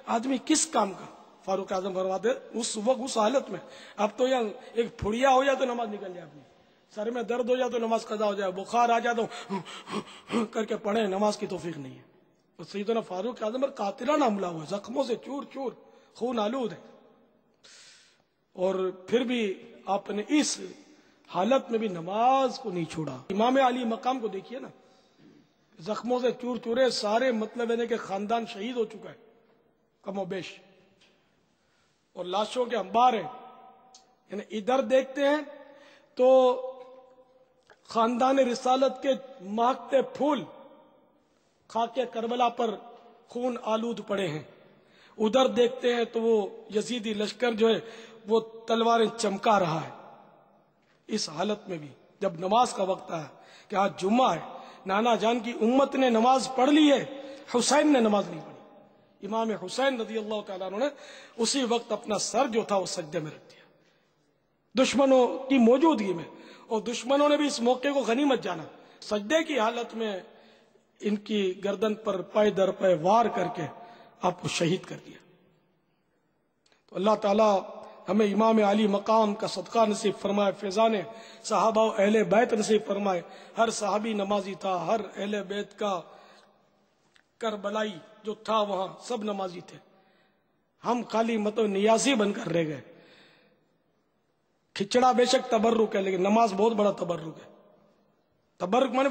آدمی کس کام کا. فاروق اعظم فرماتے اس وقت اس حالت میں، اب تو یا ایک پھڑیا ہو جائے تو نماز نکل جائے اپنی، سر میں درد ہو جائے تو نماز قضا ہو جائے، بخار آ جائے تو کر کے پڑھے، نماز کی توفیق نہیں ہے. اور سیدنا فاروق اعظم پر قاتلانہ حملہ ہوا، زخموں سے چور چور، خون آلود ہے، اور پھر بھی آپ نے اس حالت میں بھی نماز کو نہیں چھوڑا۔ امام علی مقام کو دیکھیے نا، زخموں سے چور چورے، سارے مطلب ہے کہ خاندان شہید ہو چکا ہے کم و بیش، اور لاشوں کے انبار ہیں، یعنی ادھر دیکھتے ہیں تو خاندان رسالت کے مہکتے پھول خاک کربلا پر خون آلود پڑے ہیں، ادھر دیکھتے ہیں تو وہ یزیدی لشکر جو ہے وہ تلواریں چمکا رہا ہے۔ اس حالت میں بھی جب نماز کا وقت آیا کہ آج جمعہ ہے، نانا جان کی امت نے نماز پڑھ لی ہے، حسین نے نماز نہیں پڑھی، امام حسین رضی اللہ تعالیٰ عنہ نے اسی وقت اپنا سر جو تھا وہ سجدے میں رکھ دیا دشمنوں کی موجودگی میں، اور دشمنوں نے بھی اس موقع کو غنیمت جانا، سجدے کی حالت میں ان کی گردن پر پائے در پائے وار کر کے آپ کو شہید کر دیا۔ تو اللہ تعالیٰ ہمیں امام علی مقام کا صدقہ نصیب فرمائے، فیضان صحابہ و اہل بیت نصیب فرمائے۔ ہر صحابی نمازی تھا، ہر اہل بیت کا کربلائی جو تھا وہاں سب نمازی تھے، ہم خالی مطلب نیازی بن کر رہ گئے۔ کھچڑا بے شک تبرک ہے، لیکن نماز بہت بڑا تبرک ہے۔ تبرک مانے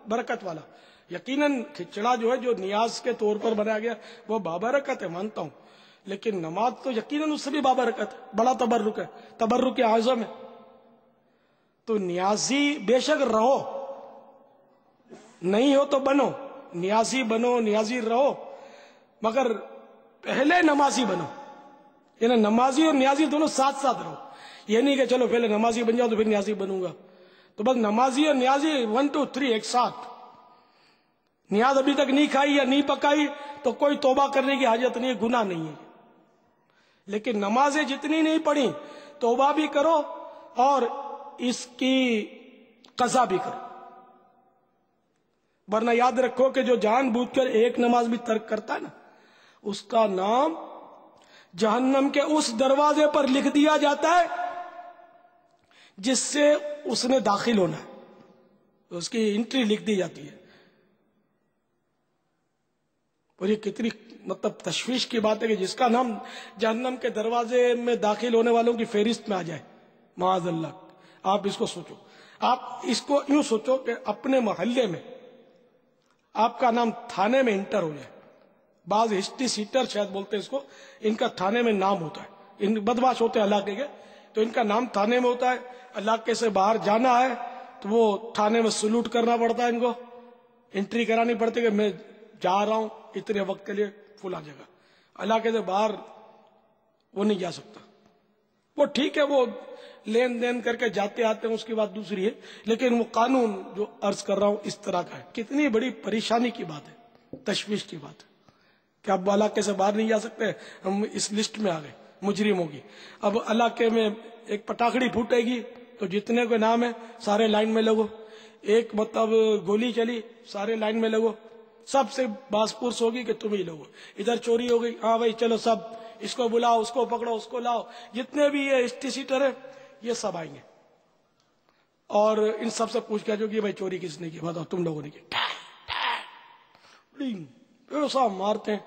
برکت والا، یقیناً کھچڑا جو ہے جو نیاز کے طور پر بنایا گیا وہ بابرکت ہے، مانتا ہوں، لیکن نماز تو یقیناً اس سے بھی بابرکت ہے، بڑا تبرک ہے، تبرک اعظم ہے۔ تو نیازی بے شک رہو، نہیں ہو تو بنو، نیازی بنو، نیازی رہو، مگر پہلے نمازی بنو، یعنی نمازی اور نیازی دونوں ساتھ ساتھ رہو، یہ نہیں کہ چلو پہلے نمازی بن جاؤ تو پھر نیازی بنوں گا، تو بس نمازی اور نیازی 1 2 3 ایک ساتھ۔ نیاز ابھی تک نہیں کھائی یا نہیں پکائی تو کوئی توبہ کرنے کی حاجت نہیں ہے، گناہ نہیں ہے، لیکن نمازیں جتنی نہیں پڑھی توبہ بھی کرو اور اس کی قضا بھی کرو، ورنہ یاد رکھو کہ جو جان بوجھ کر ایک نماز بھی ترک کرتا ہے نا، اس کا نام جہنم کے اس دروازے پر لکھ دیا جاتا ہے جس سے اس نے داخل ہونا ہے، اس کی انٹری لکھ دی جاتی ہے۔ اور یہ کتنی مطلب تشویش کی بات ہے کہ جس کا نام جہنم کے دروازے میں داخل ہونے والوں کی فہرست میں آ جائے، معاذ اللہ۔ آپ اس کو سوچو، آپ اس کو یوں سوچو کہ اپنے محلے میں آپ کا نام تھانے میں انٹر ہو جائے، بعض ہسٹری سیٹر شاید بولتے ہیں اس کو، ان کا تھانے میں نام ہوتا ہے، ان بدماش ہوتے ہیں علاقے کے، تو ان کا نام تھانے میں ہوتا ہے، علاقے سے باہر جانا ہے تو وہ تھانے میں سلوٹ کرنا پڑتا ہے، ان کو انٹری کرانی پڑتی ہے کہ میں جا رہا ہوں اتنے وقت کے لیے فلاں جگہ، علاقے سے باہر وہ نہیں جا سکتا۔ وہ ٹھیک ہے، وہ لین دین کر کے جاتے آتے ہیں، اس کی بات دوسری ہے، لیکن وہ قانون جو عرض کر رہا ہوں اس طرح کا ہے۔ کتنی بڑی پریشانی کی بات ہے، تشویش کی بات ہے کہ اب علاقے سے باہر نہیں جا سکتے، ہم اس لسٹ میں آ گئے مجرموں کی۔ اب علاقے میں ایک پٹاخڑی پھوٹے گی تو جتنے کو نام ہے سارے لائن میں لگو، ایک مطلب گولی چلی سارے لائن میں لگو، سب سے باس پرس ہوگی کہ تم ہی لوگو، ادھر چوری ہو گئی، ہاں بھائی چلو سب اس کو بلاؤ، اس کو پکڑو، اس کو لاؤ، جتنے بھی یہ ہسٹری سیٹر ہے یہ سب آئیں گے اور ان سب سے پوچھ کے جو کہ بھائی چوری کس نے کی، بتاؤ تم لوگوں نے کی، پھر سب مارتے ہیں۔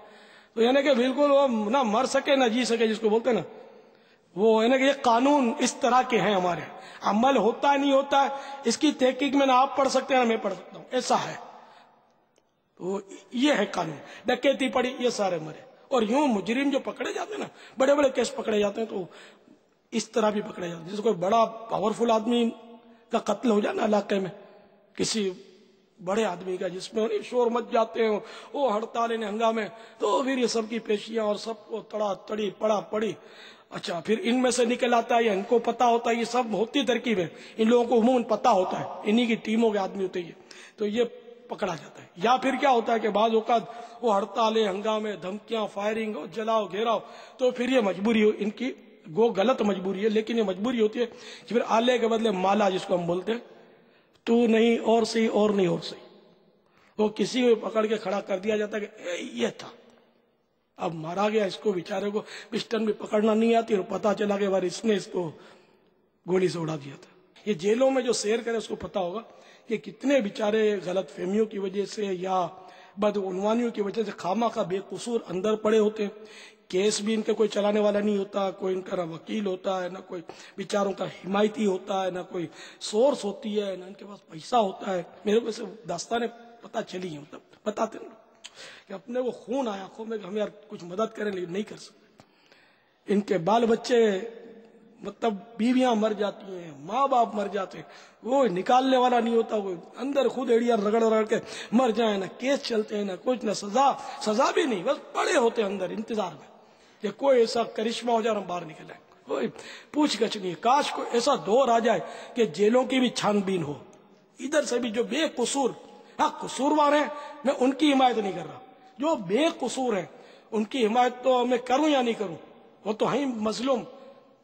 تو یعنی کہ بالکل وہ نہ مر سکے نہ جی سکے، جس کو بولتے ہیں نا، وہ یعنی کہ یہ قانون اس طرح کے ہیں ہمارے، عمل ہوتا نہیں ہوتا ہے اس کی تحقیق میں نہ آپ پڑھ سکتے ہیں نہ میں پڑھ سکتا ہوں، ایسا ہے۔ تو یہ ہے قانون، ڈکیتی پڑی یہ سارے مرے، اور یوں مجرم جو پکڑے جاتے ہیں نا، بڑے بڑے کیس پکڑے جاتے ہیں تو اس طرح بھی پکڑے جاتے ہیں، جیسے کوئی بڑا پاورفل آدمی کا قتل ہو جائے نا علاقے میں، کسی بڑے آدمی کا، جس میں شور مچ جاتے ہیں، وہ ہڑتال ہنگامے، تو پھر یہ سب کی پیشیاں اور سب کو تڑا تڑی پڑا پڑی، اچھا پھر ان میں سے نکل آتا ہے، ان کو پتا ہوتا ہے، یہ سب ہوتی ترکیب ہے، ان لوگوں کو عموماً پتا ہوتا ہے، انہی کی ٹیموں کے آدمی ہوتے ہیں، تو یہ پکڑا جاتا ہے۔ یا پھر کیا ہوتا ہے کہ بعض اوقات وہ ہڑتالیں ہنگامے دھمکیاں فائرنگ جلاؤ گھیراؤ، تو پھر یہ مجبوری ان کی وہ غلط مجبوری ہے، لیکن یہ مجبوری ہوتی ہے کہ پھر آلے کے بدلے مالا، جس کو ہم بولتے ہیں، تو نہیں اور صحیح اور نہیں اور صحیح، وہ کسی کو پکڑ کے کھڑا کر دیا جاتا ہے کہ یہ تھا، اب مارا گیا، اس کو بیچارے کو پسٹن بھی پکڑنا نہیں آتی، اور پتا چلا کہ بار اس نے اس کو گولی سے اڑا دیا تھا۔ یہ جیلوں میں جو سیر کرے اس کو پتا ہوگا کہ کتنے بیچارے غلط فہمیوں کی وجہ سے یا بدعنوانیوں کی وجہ سے خامہ کا بے قصور اندر پڑے ہوتے ہیں. کیس بھی ان کا کوئی چلانے والا نہیں ہوتا، کوئی ان کا نہ وکیل ہوتا ہے، نہ کوئی بیچاروں کا حمایتی ہوتا ہے، نہ کوئی سورس ہوتی ہے، نہ ان کے پاس پیسہ ہوتا ہے. میرے کو سے داستانیں پتہ چلی ہیں، مطلب بتاتے ہیں کہ اپنے وہ خون آیا آنکھوں میں کہ ہم یار کچھ مدد کریں لیکن نہیں کر سکتے. ان کے بال بچے مطلب بیویاں مر جاتی ہیں، ماں باپ مر جاتے ہیں، وہ نکالنے والا نہیں ہوتا، وہ اندر خود ایڑیاں رگڑ رگڑ کے مر جائیں. نہ کیس چلتے ہیں، نہ کچھ، نہ سزا بھی نہیں، بس پڑے ہوتے ہیں اندر انتظار میں کہ کوئی ایسا کرشمہ ہو جائے اور ہم باہر نکل آئیں. کوئی پوچھ گچھ نہیں. کاش کوئی ایسا دور آ جائے کہ جیلوں کی بھی چھان بین ہو. ادھر سے بھی جو بے قصور، ہاں قصوروار ہیں، میں ان کی حمایت نہیں کر رہا، جو بے قصور ہیں ان کی حمایت تو میں کروں یا نہیں کروں، وہ تو ہیں مظلوم.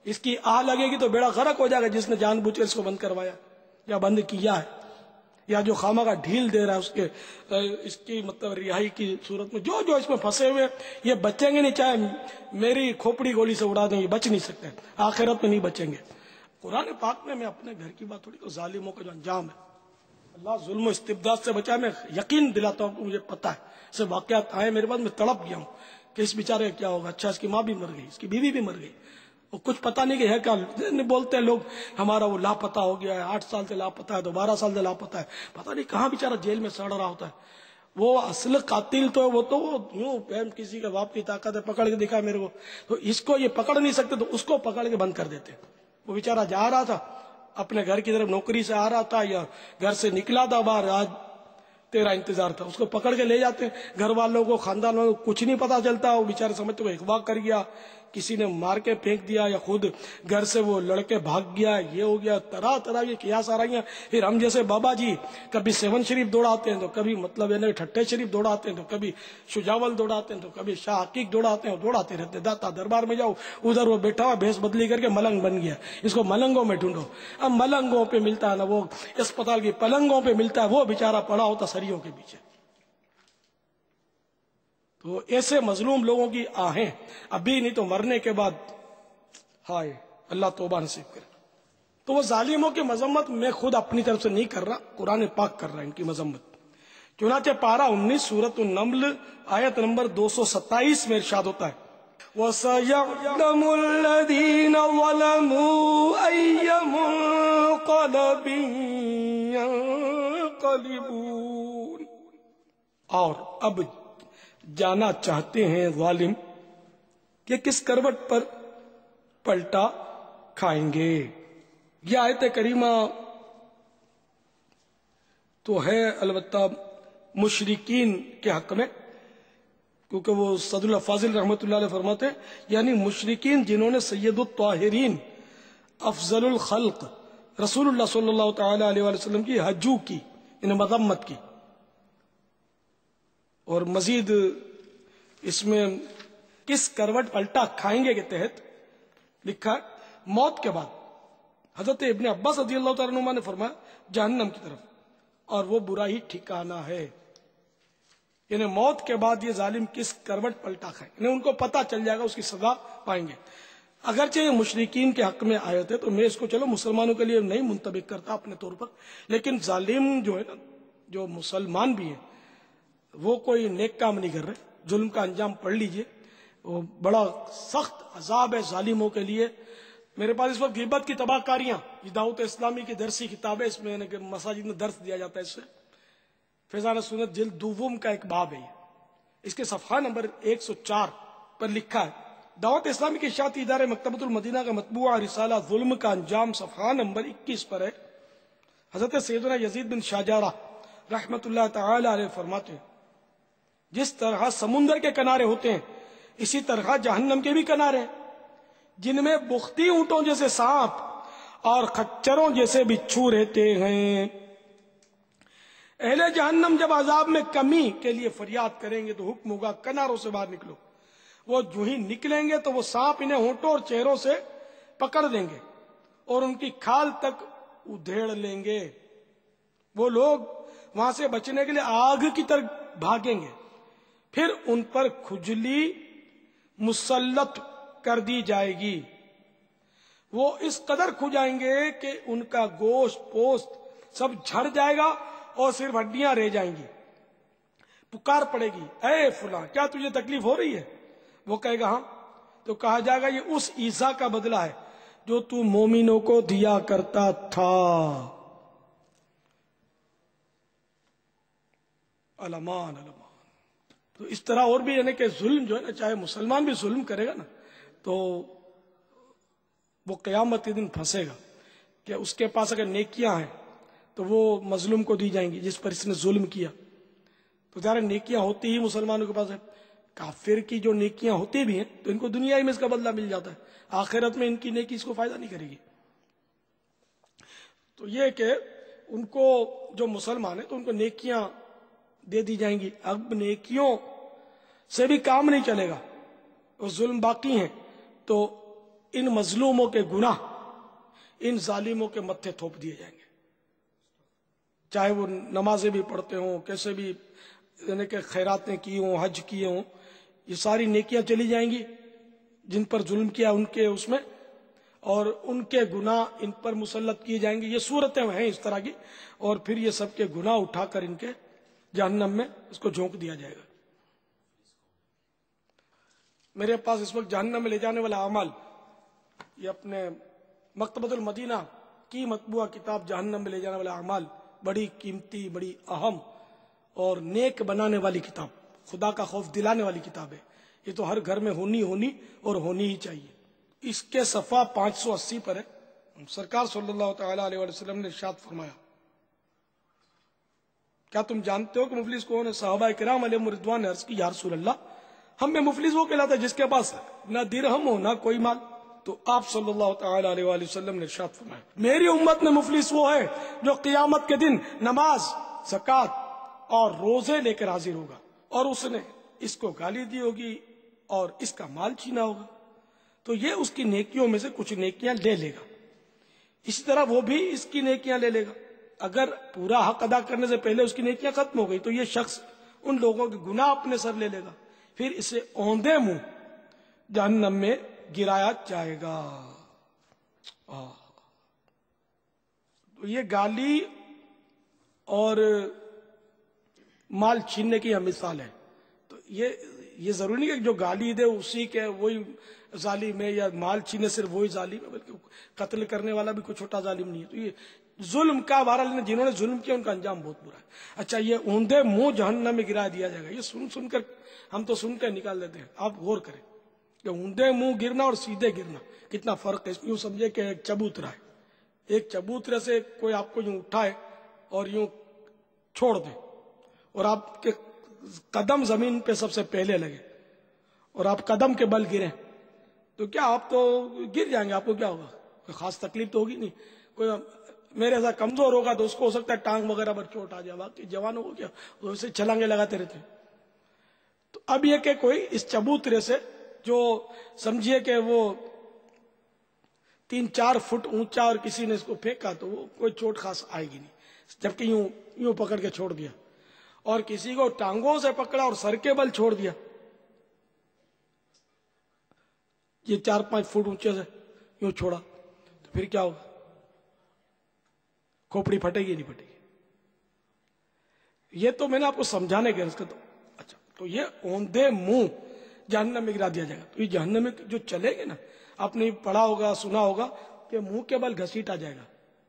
اس کی آہ لگے گی تو بیڑا غرق ہو جائے گا جس نے جان بوجھ کر اس کو بند کروایا یا بند کیا ہے، یا جو خامہ کا ڈھیل دے رہا ہے اس کی مطلب رہائی کی صورت میں. جو اس میں پھنسے ہوئے یہ بچیں گے نہیں، چاہے میری کھوپڑی گولی سے اڑا دیں، یہ بچ نہیں سکتے، آخرت میں نہیں بچیں گے. قرآن پاک میں اپنے گھر کی بات تھوڑی، تو ظالموں کا جو انجام ہے، اللہ ظلم و استبداد سے بچائے. میں یقین دلاتا ہوں کہ مجھے پتا ہے، ایسے واقعات آئے میرے پاس، میں تڑپ گیا ہوں کہ اس بیچارے کیا ہوگا. اچھا اس کی ماں بھی مر گئی، اس کی بیوی بھی مر گئی، وہ کچھ پتا نہیں کہ ہے کیا. بولتے ہیں لوگ ہمارا وہ لاپتہ ہو گیا ہے، 8 سال سے لاپتہ ہے، 12 سال سے لاپتہ ہے، پتا نہیں کہاں بیچارہ جیل میں سڑ رہا ہوتا ہے. وہ اصل قاتل تو وہ یوں کسی کا باپ کی طاقت ہے، پکڑ کے دکھا میرے کو، تو اس کو یہ پکڑ نہیں سکتے تو اس کو پکڑ کے بند کر دیتے. وہ بیچارہ جا رہا تھا اپنے گھر کی طرف، نوکری سے آ رہا تھا یا گھر سے نکلا تھا باہر، آج تیرا انتظار تھا، اس کو پکڑ کے لے جاتے. گھر والوں کو، خاندان والوں کو کچھ نہیں پتا چلتا، وہ بیچارے سمجھتے وہ اغوا کر گیا، کسی نے مار کے پھینک دیا، یا خود گھر سے وہ لڑکے بھاگ گیا، یہ ہو گیا. طرح طرح کی قیاس آ رہی ہیں. پھر ہم جیسے بابا جی کبھی 7 شریف دوڑاتے ہیں، تو کبھی مطلب ٹھٹے شریف دوڑاتے ہیں، تو کبھی شجاول دوڑاتے ہیں، تو کبھی شاہ حقیق دوڑاتے ہیں، دوڑاتے رہتے. داتا دربار میں جاؤ، ادھر وہ بیٹھا ہوا بھیس بدلی کر کے ملنگ بن گیا، اس کو ملنگوں میں ڈھونڈو. اب ملنگوں پہ ملتا ہے نا، وہ اسپتال کی پلنگوں پہ ملتا ہے، وہ بیچارہ پڑا ہوتا سریوں کے پیچھے. تو ایسے مظلوم لوگوں کی آہیں ابھی نہیں تو مرنے کے بعد، ہائے اللہ توبہ نصیب کرے. تو وہ ظالموں کی مذمت میں خود اپنی طرف سے نہیں کر رہا، قرآن پاک کر رہا ہے ان کی مذمت. چنانچہ پارہ 19 سورۃ النمل آیت نمبر 227 میں ارشاد ہوتا ہے، وَسَيَعْلَمُ الَّذِينَ ظَلَمُوا أَيَّ مُنقَلَبٍ يَنقَلِبُونَ. اور اب جانا چاہتے ہیں ظالم کہ کس کروٹ پر پلٹا کھائیں گے. یہ آیت کریمہ تو ہے البتہ مشرکین کے حق میں، کیونکہ وہ صد اللہ فاضل رحمۃ اللہ علیہ فرماتے ہیں، یعنی مشرکین جنہوں نے سید الطاہرین افضل الخلق رسول اللہ صلی اللہ تعالی علیہ وسلم کی حجو کی، انہیں مذمت کی. اور مزید اس میں کس کروٹ پلٹا کھائیں گے کے تحت لکھا ہے موت کے بعد. حضرت ابن عباس رضی اللہ تعالیٰ عنہ نے فرمایا جہنم کی طرف، اور وہ برا ہی ٹھکانہ ہے. یعنی موت کے بعد یہ ظالم کس کروٹ پلٹا کھائیں، یعنی ان کو پتہ چل جائے گا، اس کی سزا پائیں گے. اگرچہ یہ مشرکین کے حق میں آیت ہے تو میں اس کو چلو مسلمانوں کے لیے نہیں منطبق کرتا اپنے طور پر، لیکن ظالم جو ہے نا، جو مسلمان بھی ہیں، وہ کوئی نیک کام نہیں کر رہے. ظلم کا انجام پڑھ لیجئے، وہ بڑا سخت عذاب ہے ظالموں کے لیے. میرے پاس اس وقت غیبت کی تباہ کاریاں، یہ دعوت اسلامی کی درسی کتاب ہے، اس میں مساجد میں درس دیا جاتا ہے. اس سے فیضان سنت جلد 2 کا ایک باب ہے، اس کے صفحہ نمبر 104 پر لکھا ہے، دعوت اسلامی کے اشاعتی ادارے مکتبۃ المدینہ کا مطبوعہ رسالہ ظلم کا انجام صفحہ نمبر 21 پر ہے. حضرت سیدنا یزید بن شاجارہ رحمت اللہ تعالی علیہ فرماتے ہیں، جس طرح سمندر کے کنارے ہوتے ہیں اسی طرح جہنم کے بھی کنارے ہیں، جن میں بختی اونٹوں جیسے سانپ اور خچروں جیسے بچھو رہتے ہیں. اہل جہنم جب عذاب میں کمی کے لیے فریاد کریں گے تو حکم ہوگا کناروں سے باہر نکلو. وہ جو ہی نکلیں گے تو وہ سانپ انہیں ہونٹوں اور چہروں سے پکڑ دیں گے اور ان کی کھال تک ادھیڑ لیں گے. وہ لوگ وہاں سے بچنے کے لیے آگ کی طرف بھاگیں گے، پھر ان پر کھجلی مسلط کر دی جائے گی. وہ اس قدر کھجائیں گے کہ ان کا گوشت پوست سب جھڑ جائے گا اور صرف ہڈیاں رہ جائیں گی. پکار پڑے گی، اے فلاں کیا تجھے تکلیف ہو رہی ہے؟ وہ کہے گا ہاں، تو کہا جائے گا یہ اس ایذا کا بدلہ ہے جو تو مومنوں کو دیا کرتا تھا۔ علمان علمان۔ تو اس طرح اور بھی یعنی کہ ظلم جو ہے نا، چاہے مسلمان بھی ظلم کرے گا نا تو وہ قیامت کے دن پھنسے گا کہ اس کے پاس اگر نیکیاں ہیں تو وہ مظلوم کو دی جائیں گی جس پر اس نے ظلم کیا۔ تو ظاہر نیکیاں ہوتی ہی مسلمانوں کے پاس ہے، کافر کی جو نیکیاں ہوتی بھی ہیں تو ان کو دنیا ہی میں اس کا بدلہ مل جاتا ہے، آخرت میں ان کی نیکی اس کو فائدہ نہیں کرے گی۔ تو یہ کہ ان کو جو مسلمان ہیں تو ان کو نیکیاں دے دی جائیں گی۔ اب نیکیوں سے بھی کام نہیں چلے گا، وہ ظلم باقی ہیں، تو ان مظلوموں کے گناہ ان ظالموں کے متھے تھوپ دیے جائیں گے، چاہے وہ نمازیں بھی پڑھتے ہوں، کیسے بھی یعنی کہ خیراتیں کی ہوں، حج کیے ہوں، یہ ساری نیکیاں چلی جائیں گی جن پر ظلم کیا ان کے اس میں، اور ان کے گناہ ان پر مسلط کیے جائیں گے۔ یہ صورتیں ہیں اس طرح کی، اور پھر یہ سب کے گناہ اٹھا کر ان کے جہنم میں اس کو جھونک دیا جائے گا۔ میرے پاس اس وقت جہنم میں لے جانے والا اعمال، یہ اپنے مکتبۃ المدینہ کی مطبوعہ کتاب جہنم میں لے جانے والا اعمال، بڑی قیمتی، بڑی اہم اور نیک بنانے والی کتاب، خدا کا خوف دلانے والی کتاب ہے۔ یہ تو ہر گھر میں ہونی اور ہونی ہی چاہیے۔ اس کے صفحہ 580 پر ہے، سرکار صلی اللہ تعالی علیہ وسلم نے ارشاد فرمایا، کیا تم جانتے ہو کہ مفلس کون ہے؟ صحابہ کرام علیہم رضوان نے عرض کی، یا رسول اللہ، ہم میں مفلس وہ کہلاتا ہے جس کے پاس نہ درہم ہو نہ کوئی مال۔ تو آپ صلی اللہ تعالی علیہ وسلم نے ارشاد فرمایا، میری امت میں مفلس وہ ہے جو قیامت کے دن نماز، زکوٰۃ اور روزے لے کر حاضر ہوگا، اور اس نے اس کو گالی دی ہوگی اور اس کا مال چھینا ہوگا، تو یہ اس کی نیکیوں میں سے کچھ نیکیاں لے لے گا، اسی طرح وہ بھی اس کی نیکیاں لے لے گا۔ اگر پورا حق ادا کرنے سے پہلے اس کی نیکیاں ختم ہو گئی تو یہ شخص ان لوگوں کے گناہ اپنے سر لے لے گا، پھر اسے اوندے منہ جہنم میں گرایا جائے گا۔ تو یہ گالی اور مال چھیننے کی مثال ہے۔ تو یہ ضروری نہیں کہ جو گالی دے اسی کے وہی ظالم ہے، یا مال چھینے صرف وہی ظالم ہے، بلکہ قتل کرنے والا بھی کوئی چھوٹا ظالم نہیں ہے۔ تو یہ ظلم کا بہرحال جنہوں نے ظلم کیا ان کا انجام بہت برا ہے۔ اچھا، یہ اوندے منہ جہنم میں گرا دیا جائے گا، یہ سن کر ہم تو سن کر نکال دیتے ہیں، آپ غور کریں کہ اوندے منہ گرنا اور سیدھے گرنا کتنا فرق ہے۔ یوں سمجھے کہ ایک چبوترا ہے، ایک چبوترے سے کوئی آپ کو یوں اٹھائے اور یوں چھوڑ دے، اور آپ کے قدم زمین پہ سب سے پہلے لگے اور آپ قدم کے بل گریں تو کیا آپ تو گر جائیں گے، آپ کو کیا ہوگا؟ کوئی خاص تکلیف تو ہوگی نہیں۔ کوئی میرے ایسا کمزور ہوگا تو اس کو ہو سکتا ہے ٹانگ وغیرہ پر چوٹ آ جائے، باقی جوانوں کو کیا، وہ اسے چھلانگے لگاتے رہتے ہیں۔ تو اب یہ کہ کوئی اس چبوترے سے جو سمجھیے کہ وہ 3-4 فٹ اونچا اور کسی نے اس کو پھینکا تو وہ کوئی چوٹ خاص آئے گی نہیں، جبکہ یوں پکڑ کے چھوڑ دیا، اور کسی کو ٹانگوں سے پکڑا اور سر کے بل چھوڑ دیا، یہ 4-5 فٹ اونچے سے یوں چھوڑا تو پھر کیا ہوگا؟ کھوپڑی پھٹے گی نہیں پھٹے گی؟ یہ تو میں نے آپ کو سمجھانے کے تو اچھا، تو یہ اوندے منہ جہنم میں گرا دیا جائے گا۔ تو یہ جہنم میں جو چلے گے نا، آپ نے پڑھا ہوگا، سنا ہوگا کہ منہ کے بل گھسیٹا جائے گا،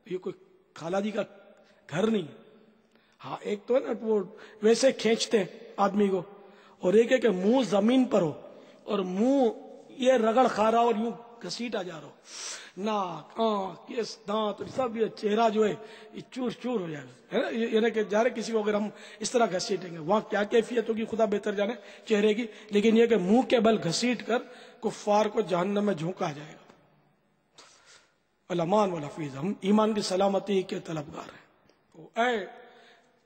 یہ کوئی خالہ جی کا گھر نہیں ہے۔ ہاں، ایک تو ہے نا وہ ویسے کھینچتے ہیں آدمی کو، اور ایک ہے کہ منہ زمین پر ہو اور منہ یہ رگڑ کھا رہا اور یوں گھسیٹا جا رہا ہو، ناک، آنکھ، یہ دانت سب، یہ چہرہ جو ہے یہ چور چور ہو جائے گا، یعنی کہ جا رہے کسی کو اگر ہم اس طرح گھسیٹیں گے وہاں کیا کیفیت ہوگی خدا بہتر جانے چہرے کی، لیکن یہ کہ منہ کے بل گھسیٹ کر کفار کو جہنم میں جھونکا جائے گا۔ الامان والحفیظ، ہم ایمان کی سلامتی کے طلبگار ہیں۔ اے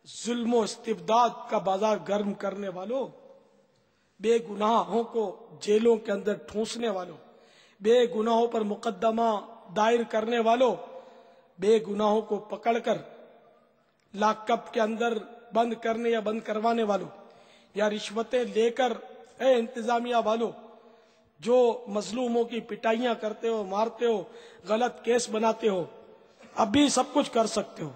ظلم و استبداد کا بازار گرم کرنے والوں، بے گناہوں کو جیلوں کے اندر ٹھونسنے والوں، بے گناہوں پر مقدمہ دائر کرنے والوں، بے گناہوں کو پکڑ کر لاک اپ کے اندر بند کرنے یا بند کروانے والوں، یا رشوتیں لے کر اے انتظامیہ والوں جو مظلوموں کی پٹائیاں کرتے ہو، مارتے ہو، غلط کیس بناتے ہو، اب بھی سب کچھ کر سکتے ہو،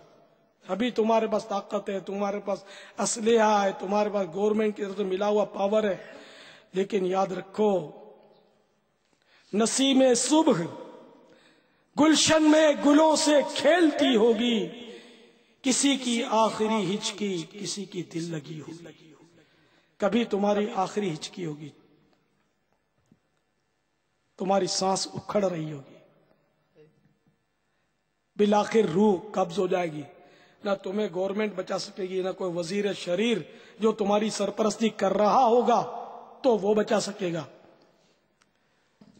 ابھی تمہارے پاس طاقت ہے، تمہارے پاس اسلحہ ہے، تمہارے پاس گورنمنٹ کی طرف سے ملا ہوا پاور ہے، لیکن یاد رکھو نسیم صبح گلشن میں گلوں سے کھیلتی ہوگی، کسی کی آخری ہچکی کسی کی دل لگی ہوگی، کبھی تمہاری آخری ہچکی ہوگی، تمہاری سانس اکھڑ رہی ہوگی، بالآخر روح قبض ہو جائے گی، نہ تمہیں گورنمنٹ بچا سکے گی، نہ کوئی وزیر شریر جو تمہاری سرپرستی کر رہا ہوگا تو وہ بچا سکے گا،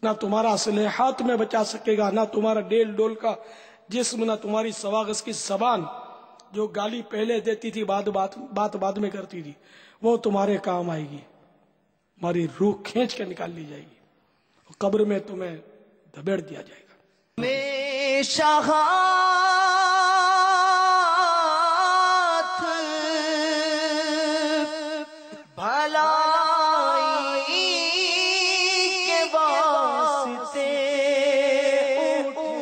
نہ تمہارا اسلحہ تمہیں بچا سکے گا، نہ تمہارا ڈیل ڈول کا جسم، نہ تمہاری سواغس کی زبان جو گالی پہلے دیتی تھی بات بعد میں کرتی تھی، وہ تمہارے کام آئے گی، ہماری روح کھینچ کے نکال لی جائے گی، قبر میں تمہیں دبیڑ دیا جائے گا۔ ہمیشہ ہاتھ بھلائی کے واسطے اٹھے،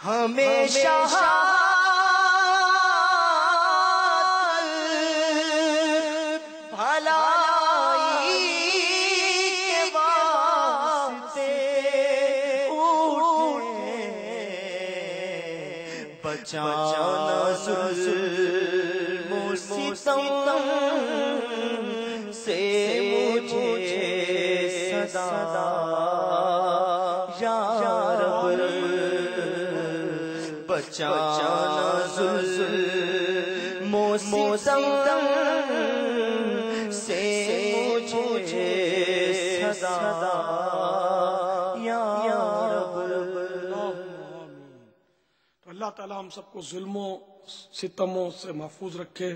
ہمیشہ بچانا ظلم و ستم سے مجھے صدا یا رب، بچانا ظلم و ستم سے مجھے صدا یا رب۔ اللہ تعالیٰ ہم سب کو ظلموں ستموں سے محفوظ رکھے،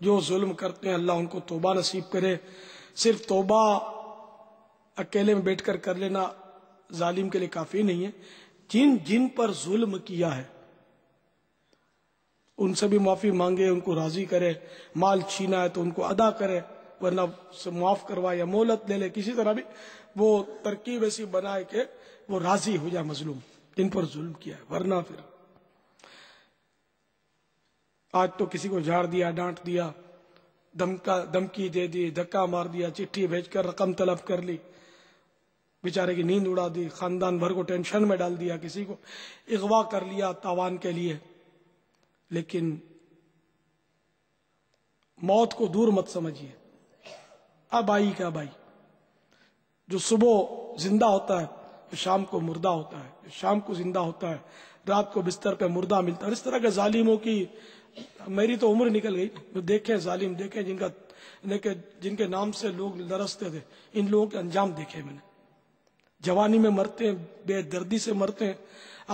جو ظلم کرتے ہیں اللہ ان کو توبہ نصیب کرے۔ صرف توبہ اکیلے میں بیٹھ کر کر لینا ظالم کے لیے کافی نہیں ہے، جن جن پر ظلم کیا ہے ان سے بھی معافی مانگے، ان کو راضی کرے، مال چھینا ہے تو ان کو ادا کرے، ورنہ سے معاف کروائے یا مہلت لے لے، کسی طرح بھی وہ ترکیب ایسی بنائے کہ وہ راضی ہو جائے مظلوم جن پر ظلم کیا ہے، ورنہ پھر آج تو کسی کو جھاڑ دیا، ڈانٹ دیا، دھمکی دے دی، دھکا مار دیا، چٹھی بھیج کر رقم طلب کر لی، بیچارے کی نیند اڑا دی، خاندان بھر کو ٹینشن میں ڈال دیا، کسی کو اغوا کر لیا تاوان کے لیے۔ لیکن موت کو دور مت سمجھیے، اب آئی کیا بھائی، جو صبح زندہ ہوتا ہے جو شام کو مردہ ہوتا ہے، جو شام کو زندہ ہوتا ہے رات کو بستر پہ مردہ ملتا ہے۔ اس طرح کے ظالموں کی میری تو عمر نکل گئی، جو دیکھیں ظالم دیکھیں جن کے نام سے لوگ لرزتے تھے، ان لوگوں کے انجام دیکھے میں نے، جوانی میں مرتے ہیں، بے دردی سے مرتے ہیں،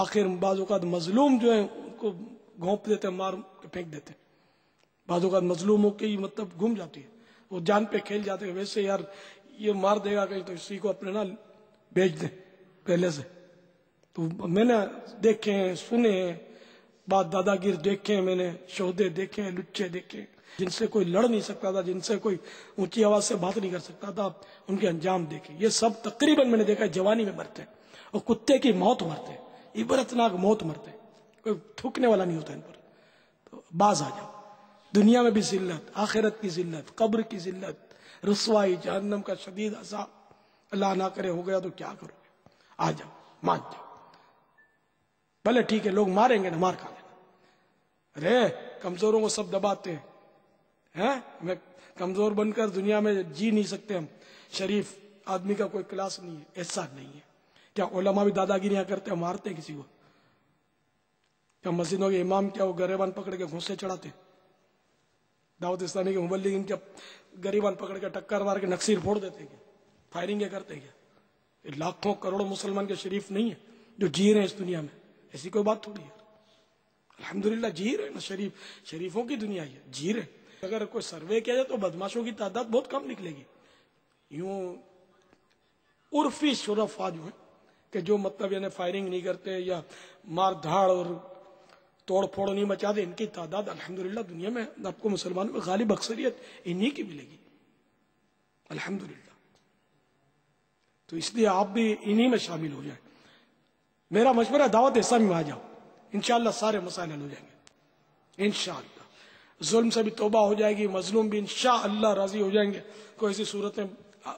آخر بعض اوقات مظلوم جو ہیں ان کو گھونپ دیتے ہیں، مار کے پھینک دیتے ہیں، بعض اوقات مظلوموں کی مطلب گم جاتی ہے، وہ جان پہ کھیل جاتے ہیں، ویسے یار یہ مار دے گا کہیں تو اسی کو اپنے بیچ دیں پہلے سے۔ تو میں نے دیکھے ہیں، سنے ہیں، بات دادا گیر دیکھے ہیں، میں نے شہدے دیکھے ہیں، لچے دیکھے ہیں، جن سے کوئی لڑ نہیں سکتا تھا، جن سے کوئی اونچی آواز سے بات نہیں کر سکتا تھا، ان کے انجام دیکھے۔ یہ سب تقریباً میں نے دیکھا جوانی میں مرتے ہیں، اور کتے کی موت مرتے ہیں، عبرتناک موت مرتے ہیں، کوئی تھوکنے والا نہیں ہوتا ان پر۔ تو باز آ جاؤ، دنیا میں بھی ذلت، آخرت کی ذلت، قبر کی ذلت، رسوائی، جہنم کا شدید عذاب، اللہ نہ کرے ہو گیا تو کیا کرو گے؟ آ جاؤ، مان جاؤ، بھلے ٹھیک ہے لوگ ماریں گے نہ، مار کھا لینا، ارے کمزوروں کو سب دباتے ہیں، میں کمزور بن کر دنیا میں جی نہیں سکتے ہم، شریف آدمی کا کوئی کلاس نہیں ہے، ایسا نہیں ہے۔ کیا علماء بھی دادا گیریاں کرتے ہیں، مارتے ہیں کسی کو؟ کیا مسجدوں کے امام کیا وہ گریبان پکڑ کے گھونسے چڑھاتے؟ دعوت اسلامی کے مبلغین کیا گریبان پکڑ کے ٹکر مار کے نکسیر پھوڑ دیتے ہیں؟ فائرنگیں کرتے ہیں کیا؟ لاکھوں کروڑوں مسلمان کے شریف نہیں ہے جو جی رہے ہیں اس دنیا میں؟ ایسی کوئی بات تھوڑی ہے، الحمدللہ جی رہے نا، شریفوں کی دنیا ہے، جی رہے۔ اگر کوئی سروے کیا جائے تو بدماشوں کی تعداد بہت کم نکلے گی، یوں عرفی شرفا جو ہے کہ جو مطلب یعنی فائرنگ نہیں کرتے یا مار دھاڑ اور توڑ پھوڑ نہیں مچاتے، ان کی تعداد الحمدللہ دنیا میں آپ کو مسلمانوں میں غالب اکثریت انہی کی ملے گی الحمدللہ۔ تو اس لیے آپ بھی انہی میں شامل ہو جائیں۔ میرا مشورہ دعوت اسلامی میں آ جاؤ، انشاءاللہ سارے مسائل حل ہو جائیں گے انشاءاللہ. ظلم سے بھی توبہ ہو جائے گی, مظلوم بھی انشاءاللہ راضی ہو جائیں گے, کوئی ایسی صورتیں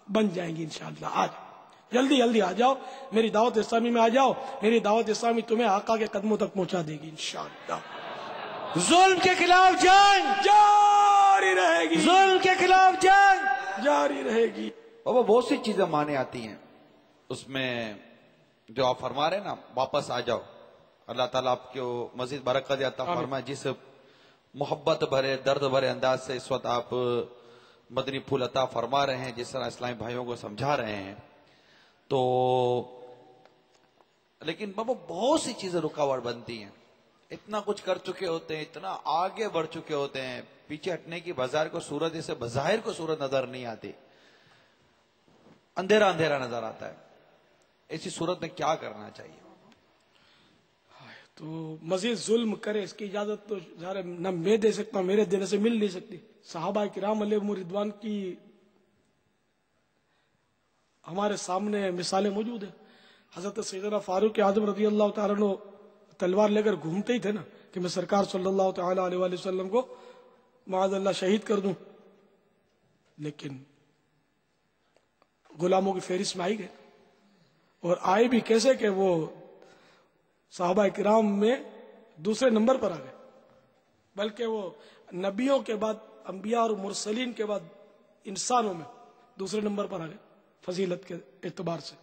بن جائیں گی انشاءاللہ. آج جلدی جلدی آ جاؤ, میری دعوت اسلامی میں آ جاؤ. میری دعوت اسلامی تمہیں آقا کے قدموں تک پہنچا دے گی انشاءاللہ. ظلم کے خلاف جنگ جاری رہے گی, ظلم کے خلاف جنگ جاری رہے گی. بابا بہت سی چیزیں مانے آتی ہیں اس میں جو آپ فرما رہے ہیں نا, واپس آ جاؤ. اللہ تعالیٰ آپ کو مزید برکت عطا فرمائے. جس محبت بھرے درد بھرے انداز سے اس وقت آپ مدنی پھول عطا فرما رہے ہیں, جس طرح اسلامی بھائیوں کو سمجھا رہے ہیں, تو لیکن بابا بہت سی چیزیں رکاوٹ بنتی ہیں. اتنا کچھ کر چکے ہوتے ہیں, اتنا آگے بڑھ چکے ہوتے ہیں, پیچھے ہٹنے کی بظاہر کو صورت اسے بظاہر کو صورت نظر نہیں آتی, اندھیرا اندھیرا نظر آتا ہے. ایسی صورت میں کیا کرنا چاہیے؟ تو مزید ظلم کرے اس کی اجازت تو ظاہر نہ میں دے سکتا ہوں, میرے دینے سے مل نہیں سکتی. صحابہ کرام علیہم رضوان کی ہمارے سامنے مثالیں موجود ہیں. حضرت سیدنا فاروق اعظم رضی اللہ تعالیٰ عنہ تلوار لے کر گھومتے ہی تھے نا کہ میں سرکار صلی اللہ تعالیٰ علیہ وآلہ وسلم کو معاذ اللہ شہید کر دوں, لیکن غلاموں کی فہرست میں آئی گئے, اور آئے بھی کیسے کہ وہ صحابہ کرام میں دوسرے نمبر پر آ گئے, بلکہ وہ نبیوں کے بعد, انبیاء اور مرسلین کے بعد انسانوں میں دوسرے نمبر پر آ گئے فضیلت کے اعتبار سے.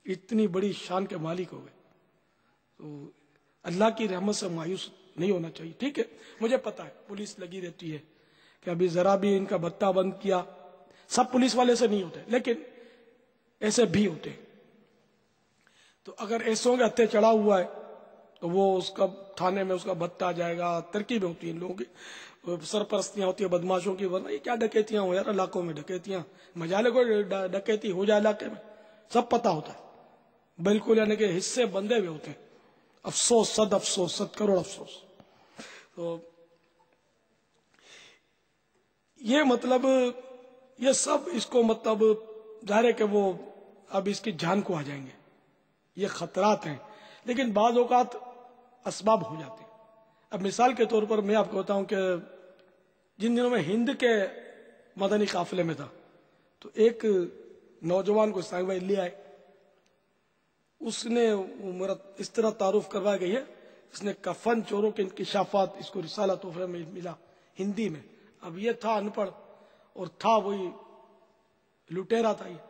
اتنی بڑی شان کے مالک ہو گئے. تو اللہ کی رحمت سے مایوس نہیں ہونا چاہیے. ٹھیک ہے, مجھے پتا ہے پولیس لگی رہتی ہے کہ ابھی ذرا بھی ان کا بتہ بند کیا. سب پولیس والے سے نہیں ہوتے, لیکن ایسے بھی ہوتے ہیں. تو اگر ایسوں کے ہتھے چڑھا ہوا ہے تو وہ اس کا تھانے میں اس کا بتہ جائے گا. ترکیبیں ہوتی ہیں ان لوگوں کی, سرپرستیاں ہوتی ہیں بدماشوں کی. ورنہ یہ کیا ڈکیتیاں ہو یار علاقوں میں, ڈکیتیاں مجالے کو ڈکیتی ہو جائے علاقے میں, سب پتا ہوتا ہے بالکل, یعنی کہ حصے بندے ہوئے ہوتے ہیں. افسوس, صد کروڑ افسوس. تو یہ مطلب یہ سب اس کو مطلب ظاہر ہے کہ وہ اب اس کی جان کو آ جائیں گے. یہ خطرات ہیں, لیکن بعض اوقات اسباب ہو جاتے ہیں. اب مثال کے طور پر میں آپ کو بتاؤں کہ جن دنوں میں ہند کے مدنی قافلے میں تھا تو ایک نوجوان کو اسلامی بھائی لے آئے. اس نے میرا اس طرح تعارف کروایا گئی ہے, اس نے کفن چوروں کے انکشافات, اس کو رسالہ تحفے میں ملا ہندی میں. اب یہ تھا ان پڑھ اور تھا وہی لٹیرا تھا. یہ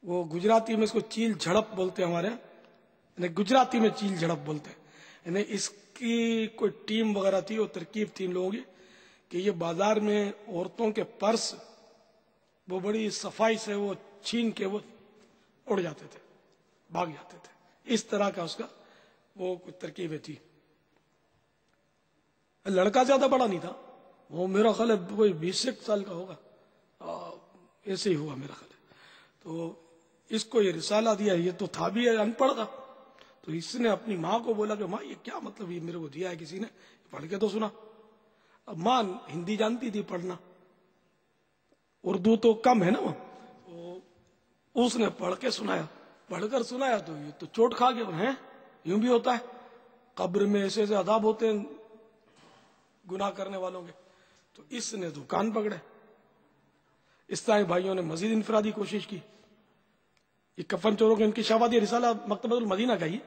وہ گجراتی میں اس کو چیل جھڑپ بولتے ہیں ہمارے یہاں, گجراتی میں چیل جھڑپ بولتے ہیں. یعنی اس کی کوئی ٹیم وغیرہ تھی, وہ ترکیب تھی ان لوگوں کی کہ یہ بازار میں عورتوں کے پرس وہ بڑی صفائی سے وہ چھین کے وہ اڑ جاتے تھے, بھاگ جاتے تھے. اس طرح کا اس کا وہ کچھ ترکیبیں تھی. لڑکا زیادہ بڑا نہیں تھا, وہ میرا خیال ہے کوئی 20 سال کا ہوگا, ایسے ہی ہوا میرا خیال ہے. تو اس کو یہ رسالہ دیا, یہ تو تھا بھی ان پڑھ تھا. تو اس نے اپنی ماں کو بولا کہ ماں یہ کیا مطلب, یہ میرے کو دیا ہے کسی نے, پڑھ کے تو سنا. اب ماں ہندی جانتی تھی پڑھنا, اردو تو کم ہے نا وہ, تو اس نے پڑھ کے سنایا. پڑھ کر سنایا تو یہ تو چوٹ کھا گیا. ہیں یوں بھی ہوتا ہے, قبر میں ایسے ایسے عذاب ہوتے ہیں گناہ کرنے والوں کے. تو اس نے تو کان پکڑے. اسلامی بھائیوں نے مزید انفرادی کوشش کی. یہ کفن چوروں کے انکشافات, یہ رسالہ مکتبۃ المدینہ کا ہی,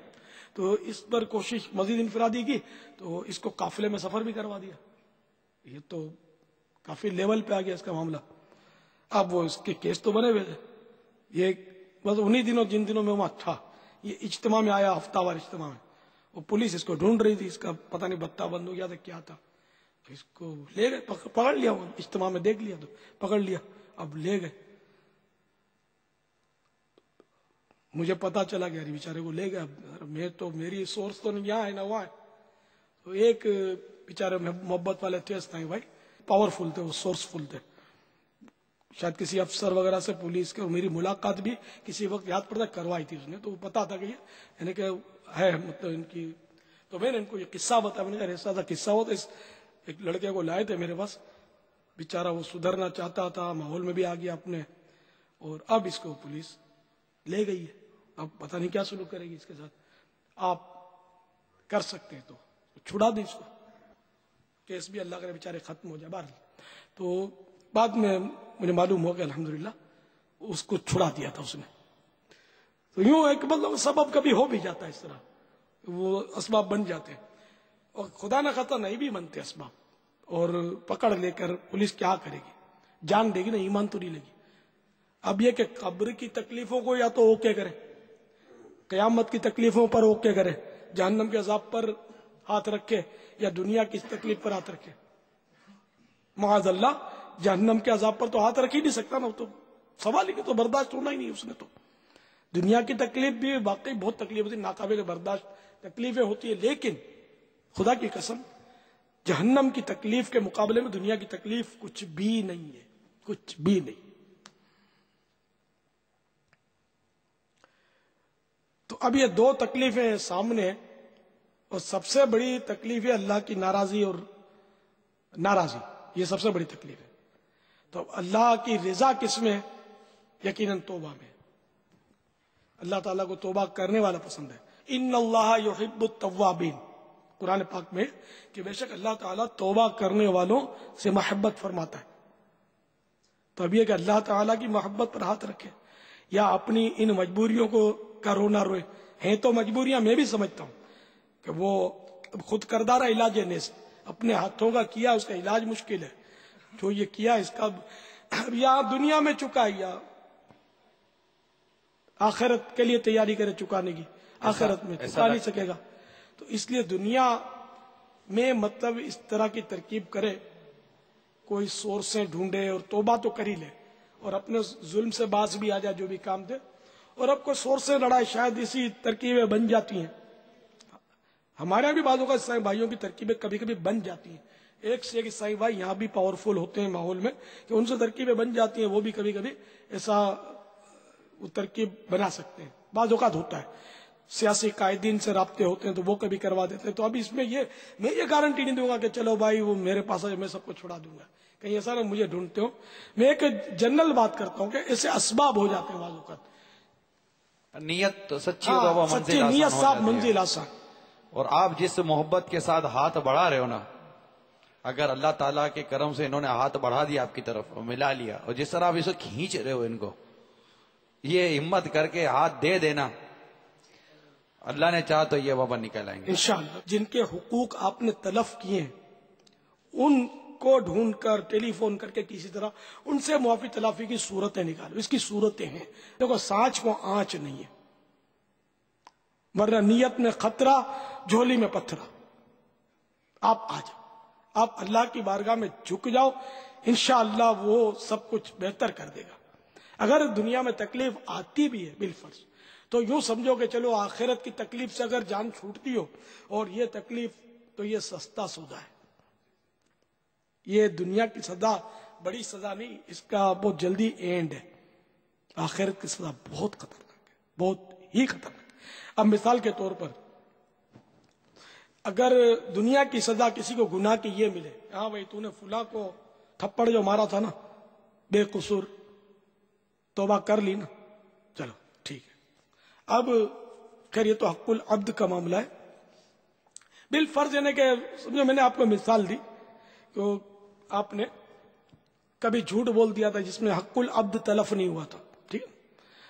تو اس پر کوشش مزید انفرادی کی. تو اس کو قافلے میں سفر بھی کروا دیا. یہ تو کافی لیول پہ آ گیا اس کا معاملہ. اب وہ اس کے کیس تو بنے ہوئے تھے. یہ بس انہی دنوں جن دنوں میں وہاں تھا, یہ اجتماع میں آیا, ہفتہ وار اجتماع میں. وہ پولیس اس کو ڈھونڈ رہی تھی, اس کا پتہ نہیں بتہ بند ہو گیا تھا کیا تھا. اس کو لے گئے, پکڑ لیا. وہ اجتماع میں دیکھ لیا تو پکڑ لیا. اب لے گئے. مجھے پتا چلا کہ بیچارے کو لے گئے. میں تو میری سورس تو نہیں یہاں ہے نہ وہاں ہے. تو ایک بیچارے محبت والے تھے اسلامی بھائی, پاورفل تھے, وہ سورسفل تھے. شاید کسی افسر وغیرہ سے پولیس کے, میری ملاقات بھی کسی وقت یاد پڑتا کروائی تھی اس نے, تو وہ پتا تھا کہ یہ یعنی کہ ہے مطلب ان کی. تو میں نے ان کو یہ قصہ بتایا. میں نے کہا ایسا تھا قصہ ہو. تو اس ایک لڑکے کو لائے تھے میرے پاس, بیچارہ وہ سدھرنا چاہتا تھا, ماحول میں بھی آ گیا اپنے, اور اب اس کو پولیس لے گئی ہے. اب پتہ نہیں کیا سلوک کرے گی اس کے ساتھ. آپ کر سکتے ہیں تو چھڑا دیں اس کو، کیس بھی اللہ کرے بیچارے ختم ہو جائے. بہرحال تو بعد میں مجھے معلوم ہو گیا الحمدللہ اس کو چھڑا دیا تھا اس نے. تو یوں ایک مطلب سبب کبھی ہو بھی جاتا ہے، اس طرح وہ اسباب بن جاتے ہیں، اور خدا نہ خطا نہیں بھی بنتے اسباب، اور پکڑ لے کر پولیس کیا کرے گی، جان دے گی نا، ایمان تو نہیں لے گی. اب یہ کہ قبر کی تکلیفوں کو یا تو اوکے کرے، قیامت کی تکلیفوں پر اوکے کرے، جہنم کے عذاب پر ہاتھ رکھے، یا دنیا کی تکلیف پر ہاتھ رکھے. معاذ اللہ جہنم کے عذاب پر تو ہاتھ رکھ ہی نہیں سکتا نا، تو سوال ہی نہیں، تو برداشت ہونا ہی نہیں اس نے. تو دنیا کی تکلیف بھی واقعی بہت تکلیف ہوتی ہے، ناقابل برداشت تکلیفیں ہوتی ہیں، لیکن خدا کی قسم جہنم کی تکلیف کے مقابلے میں دنیا کی تکلیف کچھ بھی نہیں ہے، کچھ بھی نہیں. تو اب یہ دو تکلیفیں سامنے، اور سب سے بڑی تکلیف ہے اللہ کی ناراضی اور ناراضی، یہ سب سے بڑی تکلیف ہے. تو اللہ کی رضا کس میں؟ یقیناً توبہ میں. اللہ تعالیٰ کو توبہ کرنے والا پسند ہے. ان اللہ یحب التوابین، قرآن پاک میں کہ بے شک اللہ تعالیٰ توبہ کرنے والوں سے محبت فرماتا ہے. تو اب یہ کہ اللہ تعالیٰ کی محبت پر ہاتھ رکھے یا اپنی ان مجبوریوں کو کا رونا روئے. ہیں تو مجبوریاں میں بھی سمجھتا ہوں کہ وہ خود کردہ علاج ہے، اپنے ہاتھوں کا کیا اس کا علاج مشکل ہے. جو یہ کیا اس کا یا دنیا میں چکا یا آخرت کے لیے تیاری کرے چکانے کی، آخرت میں چکا نہیں سکے گا. تو اس لیے دنیا میں مطلب اس طرح کی ترکیب کرے، کوئی سورسیں ڈھونڈے اور توبہ تو کر ہی لے، اور اپنے ظلم سے باز بھی آ جائے جو بھی کام دے، اور اب کوئی سورسیں لڑائے، شاید اسی ترکیبیں بن جاتی ہیں. ہمارے یہاں بھی بعضوں کا عیسائی بھائیوں کی ترکیبیں کبھی کبھی بن جاتی ہیں. ایک سے ایک عیسائی بھائی یہاں بھی پاورفل ہوتے ہیں ماحول میں کہ ان سے ترکیبیں بن جاتی ہیں، وہ بھی کبھی کبھی ایسا وہ ترکیب بنا سکتے ہیں. بعض اوقات ہوتا ہے سیاسی قائدین سے رابطے ہوتے ہیں تو وہ کبھی کروا دیتے ہیں. تو اب اس میں میں یہ گارنٹی نہیں دوں گا کہ چلو بھائی وہ میرے پاس آئے میں سب کو چھڑا دوں گا، کہیں ایسا نہ مجھے ڈھونڈتے ہو. میں ایک جنرل بات کرتا ہوں کہ ایسے اسباب ہو جاتے ہیں بعض اوقات. نیت سچی ہو تو وہ سچی نیت صاحب منزل آسان. اور آپ جس محبت کے ساتھ ہاتھ بڑھا رہے ہو نا، اگر اللہ تعالیٰ کے کرم سے انہوں نے ہاتھ بڑھا دیا آپ کی طرف اور ملا لیا، اور جس طرح آپ اسے کھینچ رہے ہو ان کو، یہ ہمت کر کے ہاتھ دے دینا، اللہ نے چاہا تو یہ بابا نکل آئیں گے انشاءاللہ. جن کے حقوق آپ نے تلف کیے ہیں ان کو ڈھونڈ کر ٹیلی فون کر کے کسی طرح ان سے معافی تلافی کی صورتیں نکالو. اس کی صورتیں ہیں، دیکھو سانچ کو آنچ نہیں ہے، ورنہ نیت میں خطرہ جھولی میں پتھرا. آپ آ جاؤ، آپ اللہ کی بارگاہ میں جھک جاؤ، انشاءاللہ وہ سب کچھ بہتر کر دے گا. اگر دنیا میں تکلیف آتی بھی ہے بالفرض تو یوں سمجھو کہ چلو آخرت کی تکلیف سے اگر جان چھوٹتی ہو، اور یہ تکلیف تو یہ سستا سودا ہے. یہ دنیا کی سزا بڑی سزا نہیں، اس کا بہت جلدی اینڈ ہے. آخرت کی سزا بہت خطرناک ہے، بہت ہی خطرناک. اب مثال کے طور پر اگر دنیا کی سزا کسی کو گناہ کی یہ ملے، ہاں بھائی تو نے فلاں کو تھپڑ جو مارا تھا نا بے قصور، توبہ کر لی نا، چلو ٹھیک ہے. اب خیر یہ تو حق العبد کا معاملہ ہے. بالفرض یعنی کہ سمجھو میں نے آپ کو مثال دی کہ آپ نے کبھی جھوٹ بول دیا تھا جس میں حق العبد تلف نہیں ہوا تھا، ٹھیک ہے.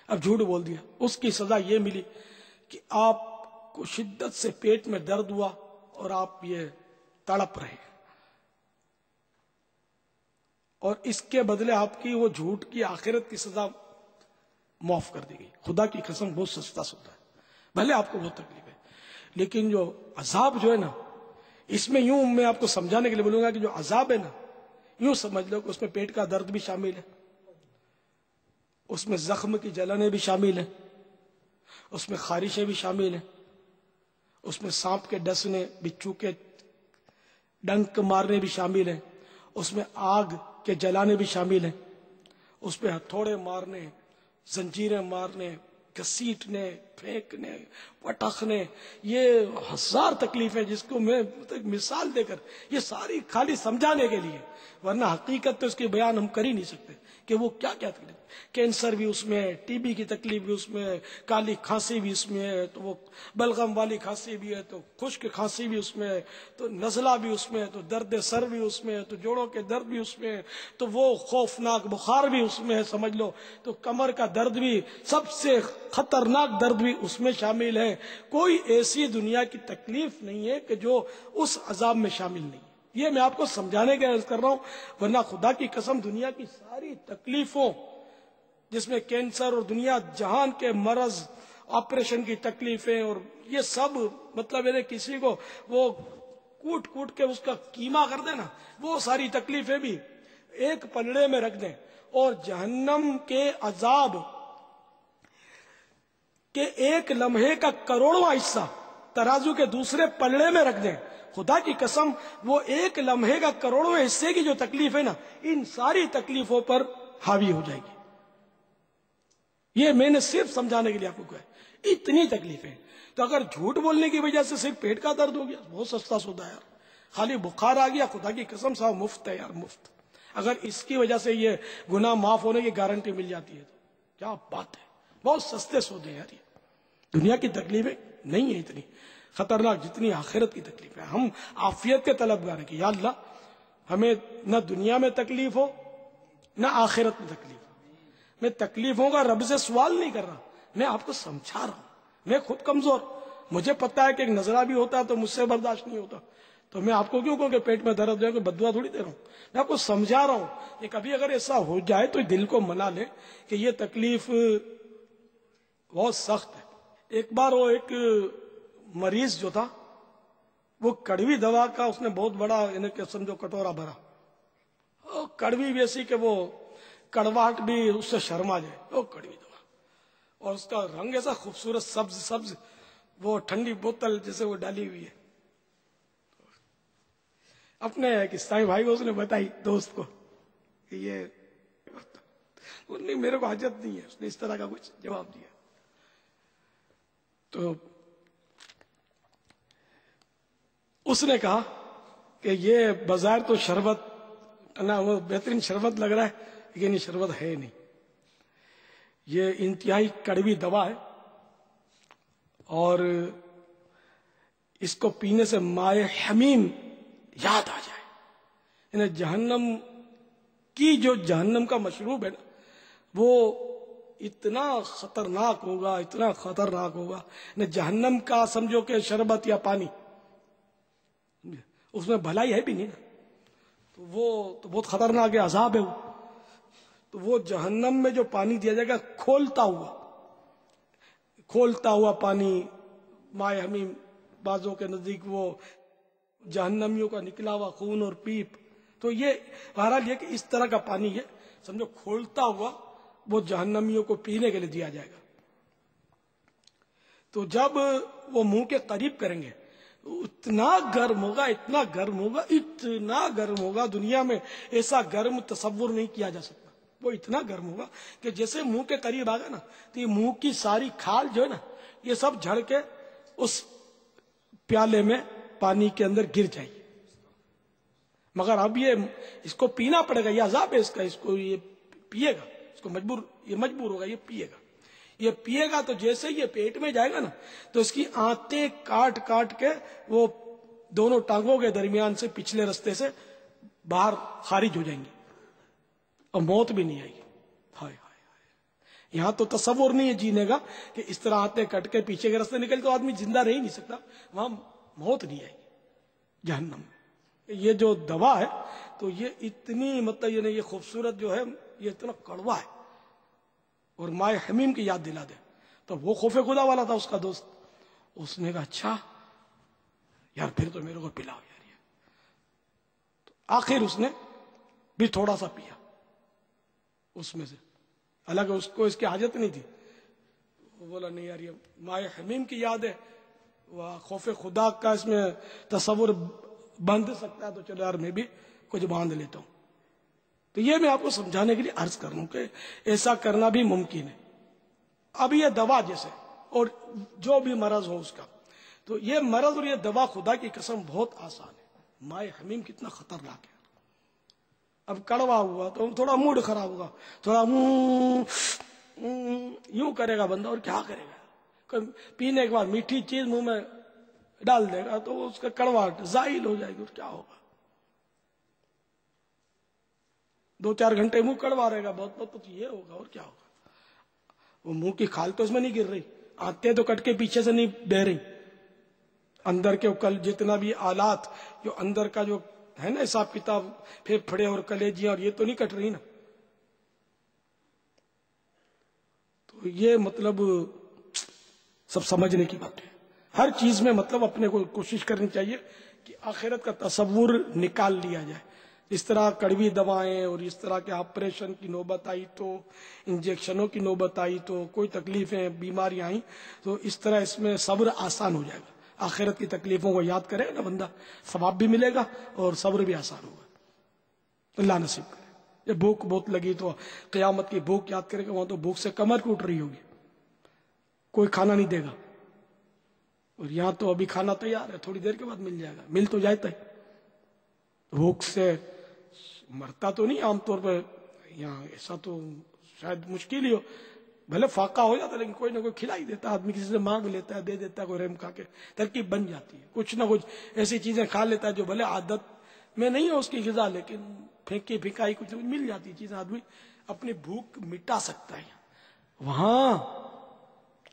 اب جھوٹ بول دیا، اس کی سزا یہ ملی کہ آپ کو شدت سے پیٹ میں درد ہوا اور آپ یہ تڑپ رہے، اور اس کے بدلے آپ کی وہ جھوٹ کی آخرت کی سزا معاف کر دی گئی. خدا کی قسم بہت سستا سودا ہے. بھلے آپ کو بہت تکلیف ہے، لیکن جو عذاب جو ہے نا، اس میں یوں میں آپ کو سمجھانے کے لیے بولوں گا کہ جو عذاب ہے نا، یوں سمجھ لو کہ اس میں پیٹ کا درد بھی شامل ہے، اس میں زخم کی جلنیں بھی شامل ہیں، اس میں خارشیں بھی شامل ہیں، اس میں سانپ کے ڈسنے، بچھو کے ڈنک مارنے بھی شامل ہیں، اس میں آگ کے جلانے بھی شامل ہیں، اس پہ ہتھوڑے مارنے، زنجیریں مارنے، گھسیٹنے، پھینکنے، پٹخنے، یہ ہزار تکلیفیں جس کو میں مثال دے کر یہ ساری خالی سمجھانے کے لیے، ورنہ حقیقت تو اس کی بیان ہم کر ہی نہیں سکتے کہ وہ کیا کیا تکلیف. کینسر بھی اس میں ہے، ٹی بی کی تکلیف بھی اس میں ہے، کالی کھانسی بھی اس میں ہے، تو وہ بلغم والی کھانسی بھی ہے، تو خشک کھانسی بھی اس میں ہے، تو نزلہ بھی اس میں ہے، تو درد سر بھی اس میں ہے، تو جوڑوں کے درد بھی اس میں ہے، تو وہ خوفناک بخار بھی اس میں ہے سمجھ لو، تو کمر کا درد بھی، سب سے خطرناک درد بھی اس میں شامل ہے۔ کوئی ایسی دنیا کی تکلیف نہیں ہے کہ جو اس عذاب میں شامل نہیں ہے۔ یہ میں آپ کو سمجھانے کے عرض کر رہا ہوں، ورنہ خدا کی قسم دنیا کی ساری تکلیفوں، جس میں کینسر اور دنیا جہان کے مرض، آپریشن کی تکلیفیں اور یہ سب، مطلب کسی کو وہ کوٹ کوٹ کے اس کا کیما کر دے نا، وہ ساری تکلیفیں بھی ایک پلڑے میں رکھ دیں، اور جہنم کے عذاب کہ ایک لمحے کا کروڑواں حصہ ترازو کے دوسرے پلڑے میں رکھ دیں، خدا کی قسم وہ ایک لمحے کا کروڑواں حصے کی جو تکلیف ہے نا، ان ساری تکلیفوں پر حاوی ہو جائے گی۔ یہ میں نے صرف سمجھانے کے لیے آپ کو کہا ہے، اتنی تکلیفیں۔ تو اگر جھوٹ بولنے کی وجہ سے صرف پیٹ کا درد ہو گیا، بہت سستا سودا یار، خالی بخار آ گیا، خدا کی قسم صاحب مفت ہے یار، مفت۔ اگر اس کی وجہ سے یہ گناہ معاف ہونے کی گارنٹی مل جاتی ہے تو کیا بات ہے، بہت سستے سودے یار۔ یہ دنیا کی تکلیفیں نہیں ہیں اتنی خطرناک جتنی آخرت کی تکلیف ہے۔ ہم عافیت کے طلبگار ہیں کہ یا اللہ ہمیں نہ دنیا میں تکلیف ہو نہ آخرت میں تکلیف ہو۔ میں تکلیفوں کا رب سے سوال نہیں کر رہا، میں آپ کو سمجھا رہا ہوں۔ میں خود کمزور، مجھے پتا ہے کہ ایک نظرہ بھی ہوتا ہے تو مجھ سے برداشت نہیں ہوتا، تو میں آپ کو کیوں کہوں کہ پیٹ میں درد ہے، کوئی بددعا تھوڑی دے رہا ہوں، میں آپ کو سمجھا رہا ہوں کہ کبھی اگر ایسا ہو جائے تو دل کو منا لے کہ یہ تکلیف بہت سخت ہے۔ ایک بار وہ ایک مریض جو تھا وہ کڑوی دوا کا اس نے بہت بڑا یعنی کہ سمجھو کٹورا بھرا، کڑوی بھی ایسی کہ وہ کڑواہٹ بھی اس سے شرما جائے، وہ کڑوی دوا، اور اس کا رنگ ایسا خوبصورت سبز سبز، وہ ٹھنڈی بوتل جیسے وہ ڈالی ہوئی ہے۔ اپنے ایک اسلامی بھائی کو اس نے بتائی دوست کو کہ یہ نہیں، میرے کو حاجت نہیں ہے، اس نے اس طرح کا کچھ جواب دیا۔ تو اس نے کہا کہ یہ بظاہر تو شربت نا، وہ بہترین شربت لگ رہا ہے لیکن یہ شربت ہے نہیں، یہ انتہائی کڑوی دوا ہے، اور اس کو پینے سے مائے حمیم یاد آ جائے۔ یعنی جہنم کی جو جہنم کا مشروب ہے نا، وہ اتنا خطرناک ہوگا، اتنا خطرناک ہوگا۔ جہنم کا سمجھو کہ شربت یا پانی، اس میں بھلائی ہے بھی نہیں نا، تو وہ تو بہت خطرناک ہے، عذاب ہے وہ۔ تو وہ جہنم میں جو پانی دیا جائے گا کھولتا ہوا پانی، مائے حمیم، بازوں کے نزدیک وہ جہنمیوں کا نکلا ہوا خون اور پیپ، تو یہ بہرحال یہ کہ اس طرح کا پانی ہے سمجھو کھولتا ہوا، وہ جہنمیوں کو پینے کے لیے دیا جائے گا۔ تو جب وہ منہ کے قریب کریں گے اتنا گرم ہوگا، اتنا گرم ہوگا، اتنا گرم ہوگا، دنیا میں ایسا گرم تصور نہیں کیا جا سکتا۔ وہ اتنا گرم ہوگا کہ جیسے منہ کے قریب آ گا نا تو یہ منہ کی ساری کھال جو ہے نا یہ سب جھڑ کے اس پیالے میں پانی کے اندر گر جائے گی۔ مگر اب یہ اس کو پینا پڑے گا، یہ عذاب ہے اس کا، اس کو یہ پیے گا، اس کو مجبور ہوگا، یہ پیے گا تو جیسے یہ پیٹ میں جائے گا نا تو اس کی آنتیں کاٹ کاٹ کے وہ دونوں ٹانگوں کے درمیان سے پچھلے رستے سے باہر خارج ہو جائیں گے، اور موت بھی نہیں آئے گی۔ ہائے ہائے ہائے، یہاں تو تصور نہیں ہے جینے کا کہ اس طرح آنتیں کٹ کے پیچھے کے رستے نکل تو آدمی زندہ رہ ہی نہیں سکتا، وہاں موت نہیں آئے گی جہنم میں۔ یہ جو دوا ہے تو یہ اتنی مطلب یہ خوبصورت جو ہے یہ اتنا کڑوا ہے، اور مائے حمیم کی یاد دلا دے۔ تو وہ خوف خدا والا تھا اس کا دوست، اس نے کہا اچھا یار پھر تو میرے کو پلاؤ یار یہ۔ تو آخر اس نے بھی تھوڑا سا پیا اس میں سے، حالانکہ اس کو اس کی حاجت نہیں تھی۔ وہ بولا نہیں یار یہ مائے حمیم کی یاد ہے، وہ خوف خدا کا اس میں تصور باندھ سکتا ہے، تو چلو یار میں بھی کچھ باندھ لیتا ہوں۔ تو یہ میں آپ کو سمجھانے کے لیے عرض کر رہا ہوں کہ ایسا کرنا بھی ممکن ہے۔ اب یہ دوا جیسے اور جو بھی مرض ہو اس کا، تو یہ مرض اور یہ دوا خدا کی قسم بہت آسان ہے۔ مائے حمیم کتنا خطرناک ہے، اب کڑوا ہوا تو تھوڑا موڈ خراب ہوگا، تھوڑا یوں کرے گا بندہ، اور کیا کرے گا؟ پینے کے بعد میٹھی چیز منہ میں ڈال دے گا تو اس کا کڑواہٹ زائل ہو جائے گی، اور کیا ہوگا؟ 2-4 گھنٹے منہ کڑوا رہے گا، بہت بہت تو یہ ہوگا، اور کیا ہوگا؟ وہ منہ کی کھال تو اس میں نہیں گر رہی، آتے تو کٹ کے پیچھے سے نہیں بہ رہی، اندر کے کل جتنا بھی آلات جو اندر کا جو ہے نا حساب کتاب، پھیپھڑے اور کلیجیاں اور یہ تو نہیں کٹ رہی نا. تو یہ مطلب سب سمجھنے کی بات ہے. ہر چیز میں مطلب اپنے کو کوشش کرنی چاہیے کہ آخرت کا تصور نکال لیا جائے. اس طرح کڑوی دوائیں اور اس طرح کے آپریشن کی نوبت آئی تو، انجیکشنوں کی نوبت آئی تو، کوئی تکلیفیں بیماریاں آئیں تو اس طرح اس میں صبر آسان ہو جائے گا. آخرت کی تکلیفوں کو یاد کرے نا بندہ، ثواب بھی ملے گا اور صبر بھی آسان ہوگا. اللہ نصیب کرے. جب بھوک بہت لگی تو قیامت کی بھوک یاد کرے گا، وہاں تو بھوک سے کمر ٹوٹ رہی ہوگی، کوئی کھانا نہیں دے گا. اور یہاں تو ابھی کھانا تیار ہے، تھوڑی دیر کے بعد مل جائے گا، مل تو جاتا ہے. بھوک سے مرتا تو نہیں عام طور پر یہاں، ایسا تو شاید مشکل ہی ہو، بھلے فاقہ ہو جاتا لیکن کوئی نہ کوئی کھلا ہی دیتا. آدمی کسی سے مانگ لیتا ہے، دے دیتا ہے، کوئی رحم کھا کے ترکیب بن جاتی ہے. کچھ نہ کچھ ایسی چیزیں کھا لیتا ہے جو بھلے عادت میں نہیں ہے اس کی غذا، لیکن پھینکی پھینکائی کچھ مل جاتی چیزیں، آدمی اپنی بھوک مٹا سکتا ہے. وہاں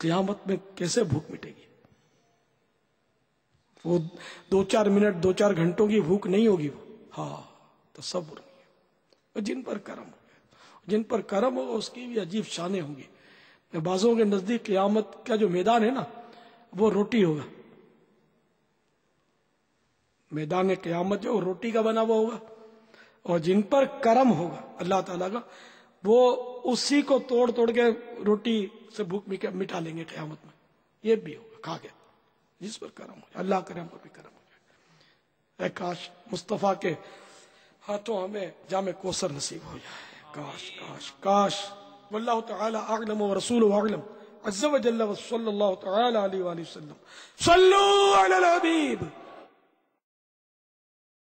قیامت میں کیسے بھوک مٹے گی؟ وہ 2-4 منٹ 2-4 گھنٹوں کی بھوک نہیں ہوگی. وہ ہاں تصور نہیں ہے. جن پر کرم ہوگا، جن پر کرم ہوگا اس کی بھی عجیب شانیں ہوں گی. بعضوں کے نزدیک قیامت کا جو میدان ہے نا وہ روٹی ہوگا. میدان قیامت جو روٹی کا بنا ہوا ہوگا، اور جن پر کرم ہوگا اللہ تعالیٰ کا، وہ اسی کو توڑ توڑ کے روٹی سے بھوک مٹا لیں گے قیامت میں. یہ بھی ہوگا کھا کے، جس پر کرم ہو جائے. اللہ کرے ہم پر بھی کرم ہو جائے. اے کاش مصطفیٰ کے ہاتھوں ہمیں جام کوثر نصیب ہو جائے. کاش کاش کاش. واللہ تعالی اعلم ورسولہ اعلم عز وجل وصلی اللہ تعالی علیہ وآلہ وسلم. صلوا علی الحبیب.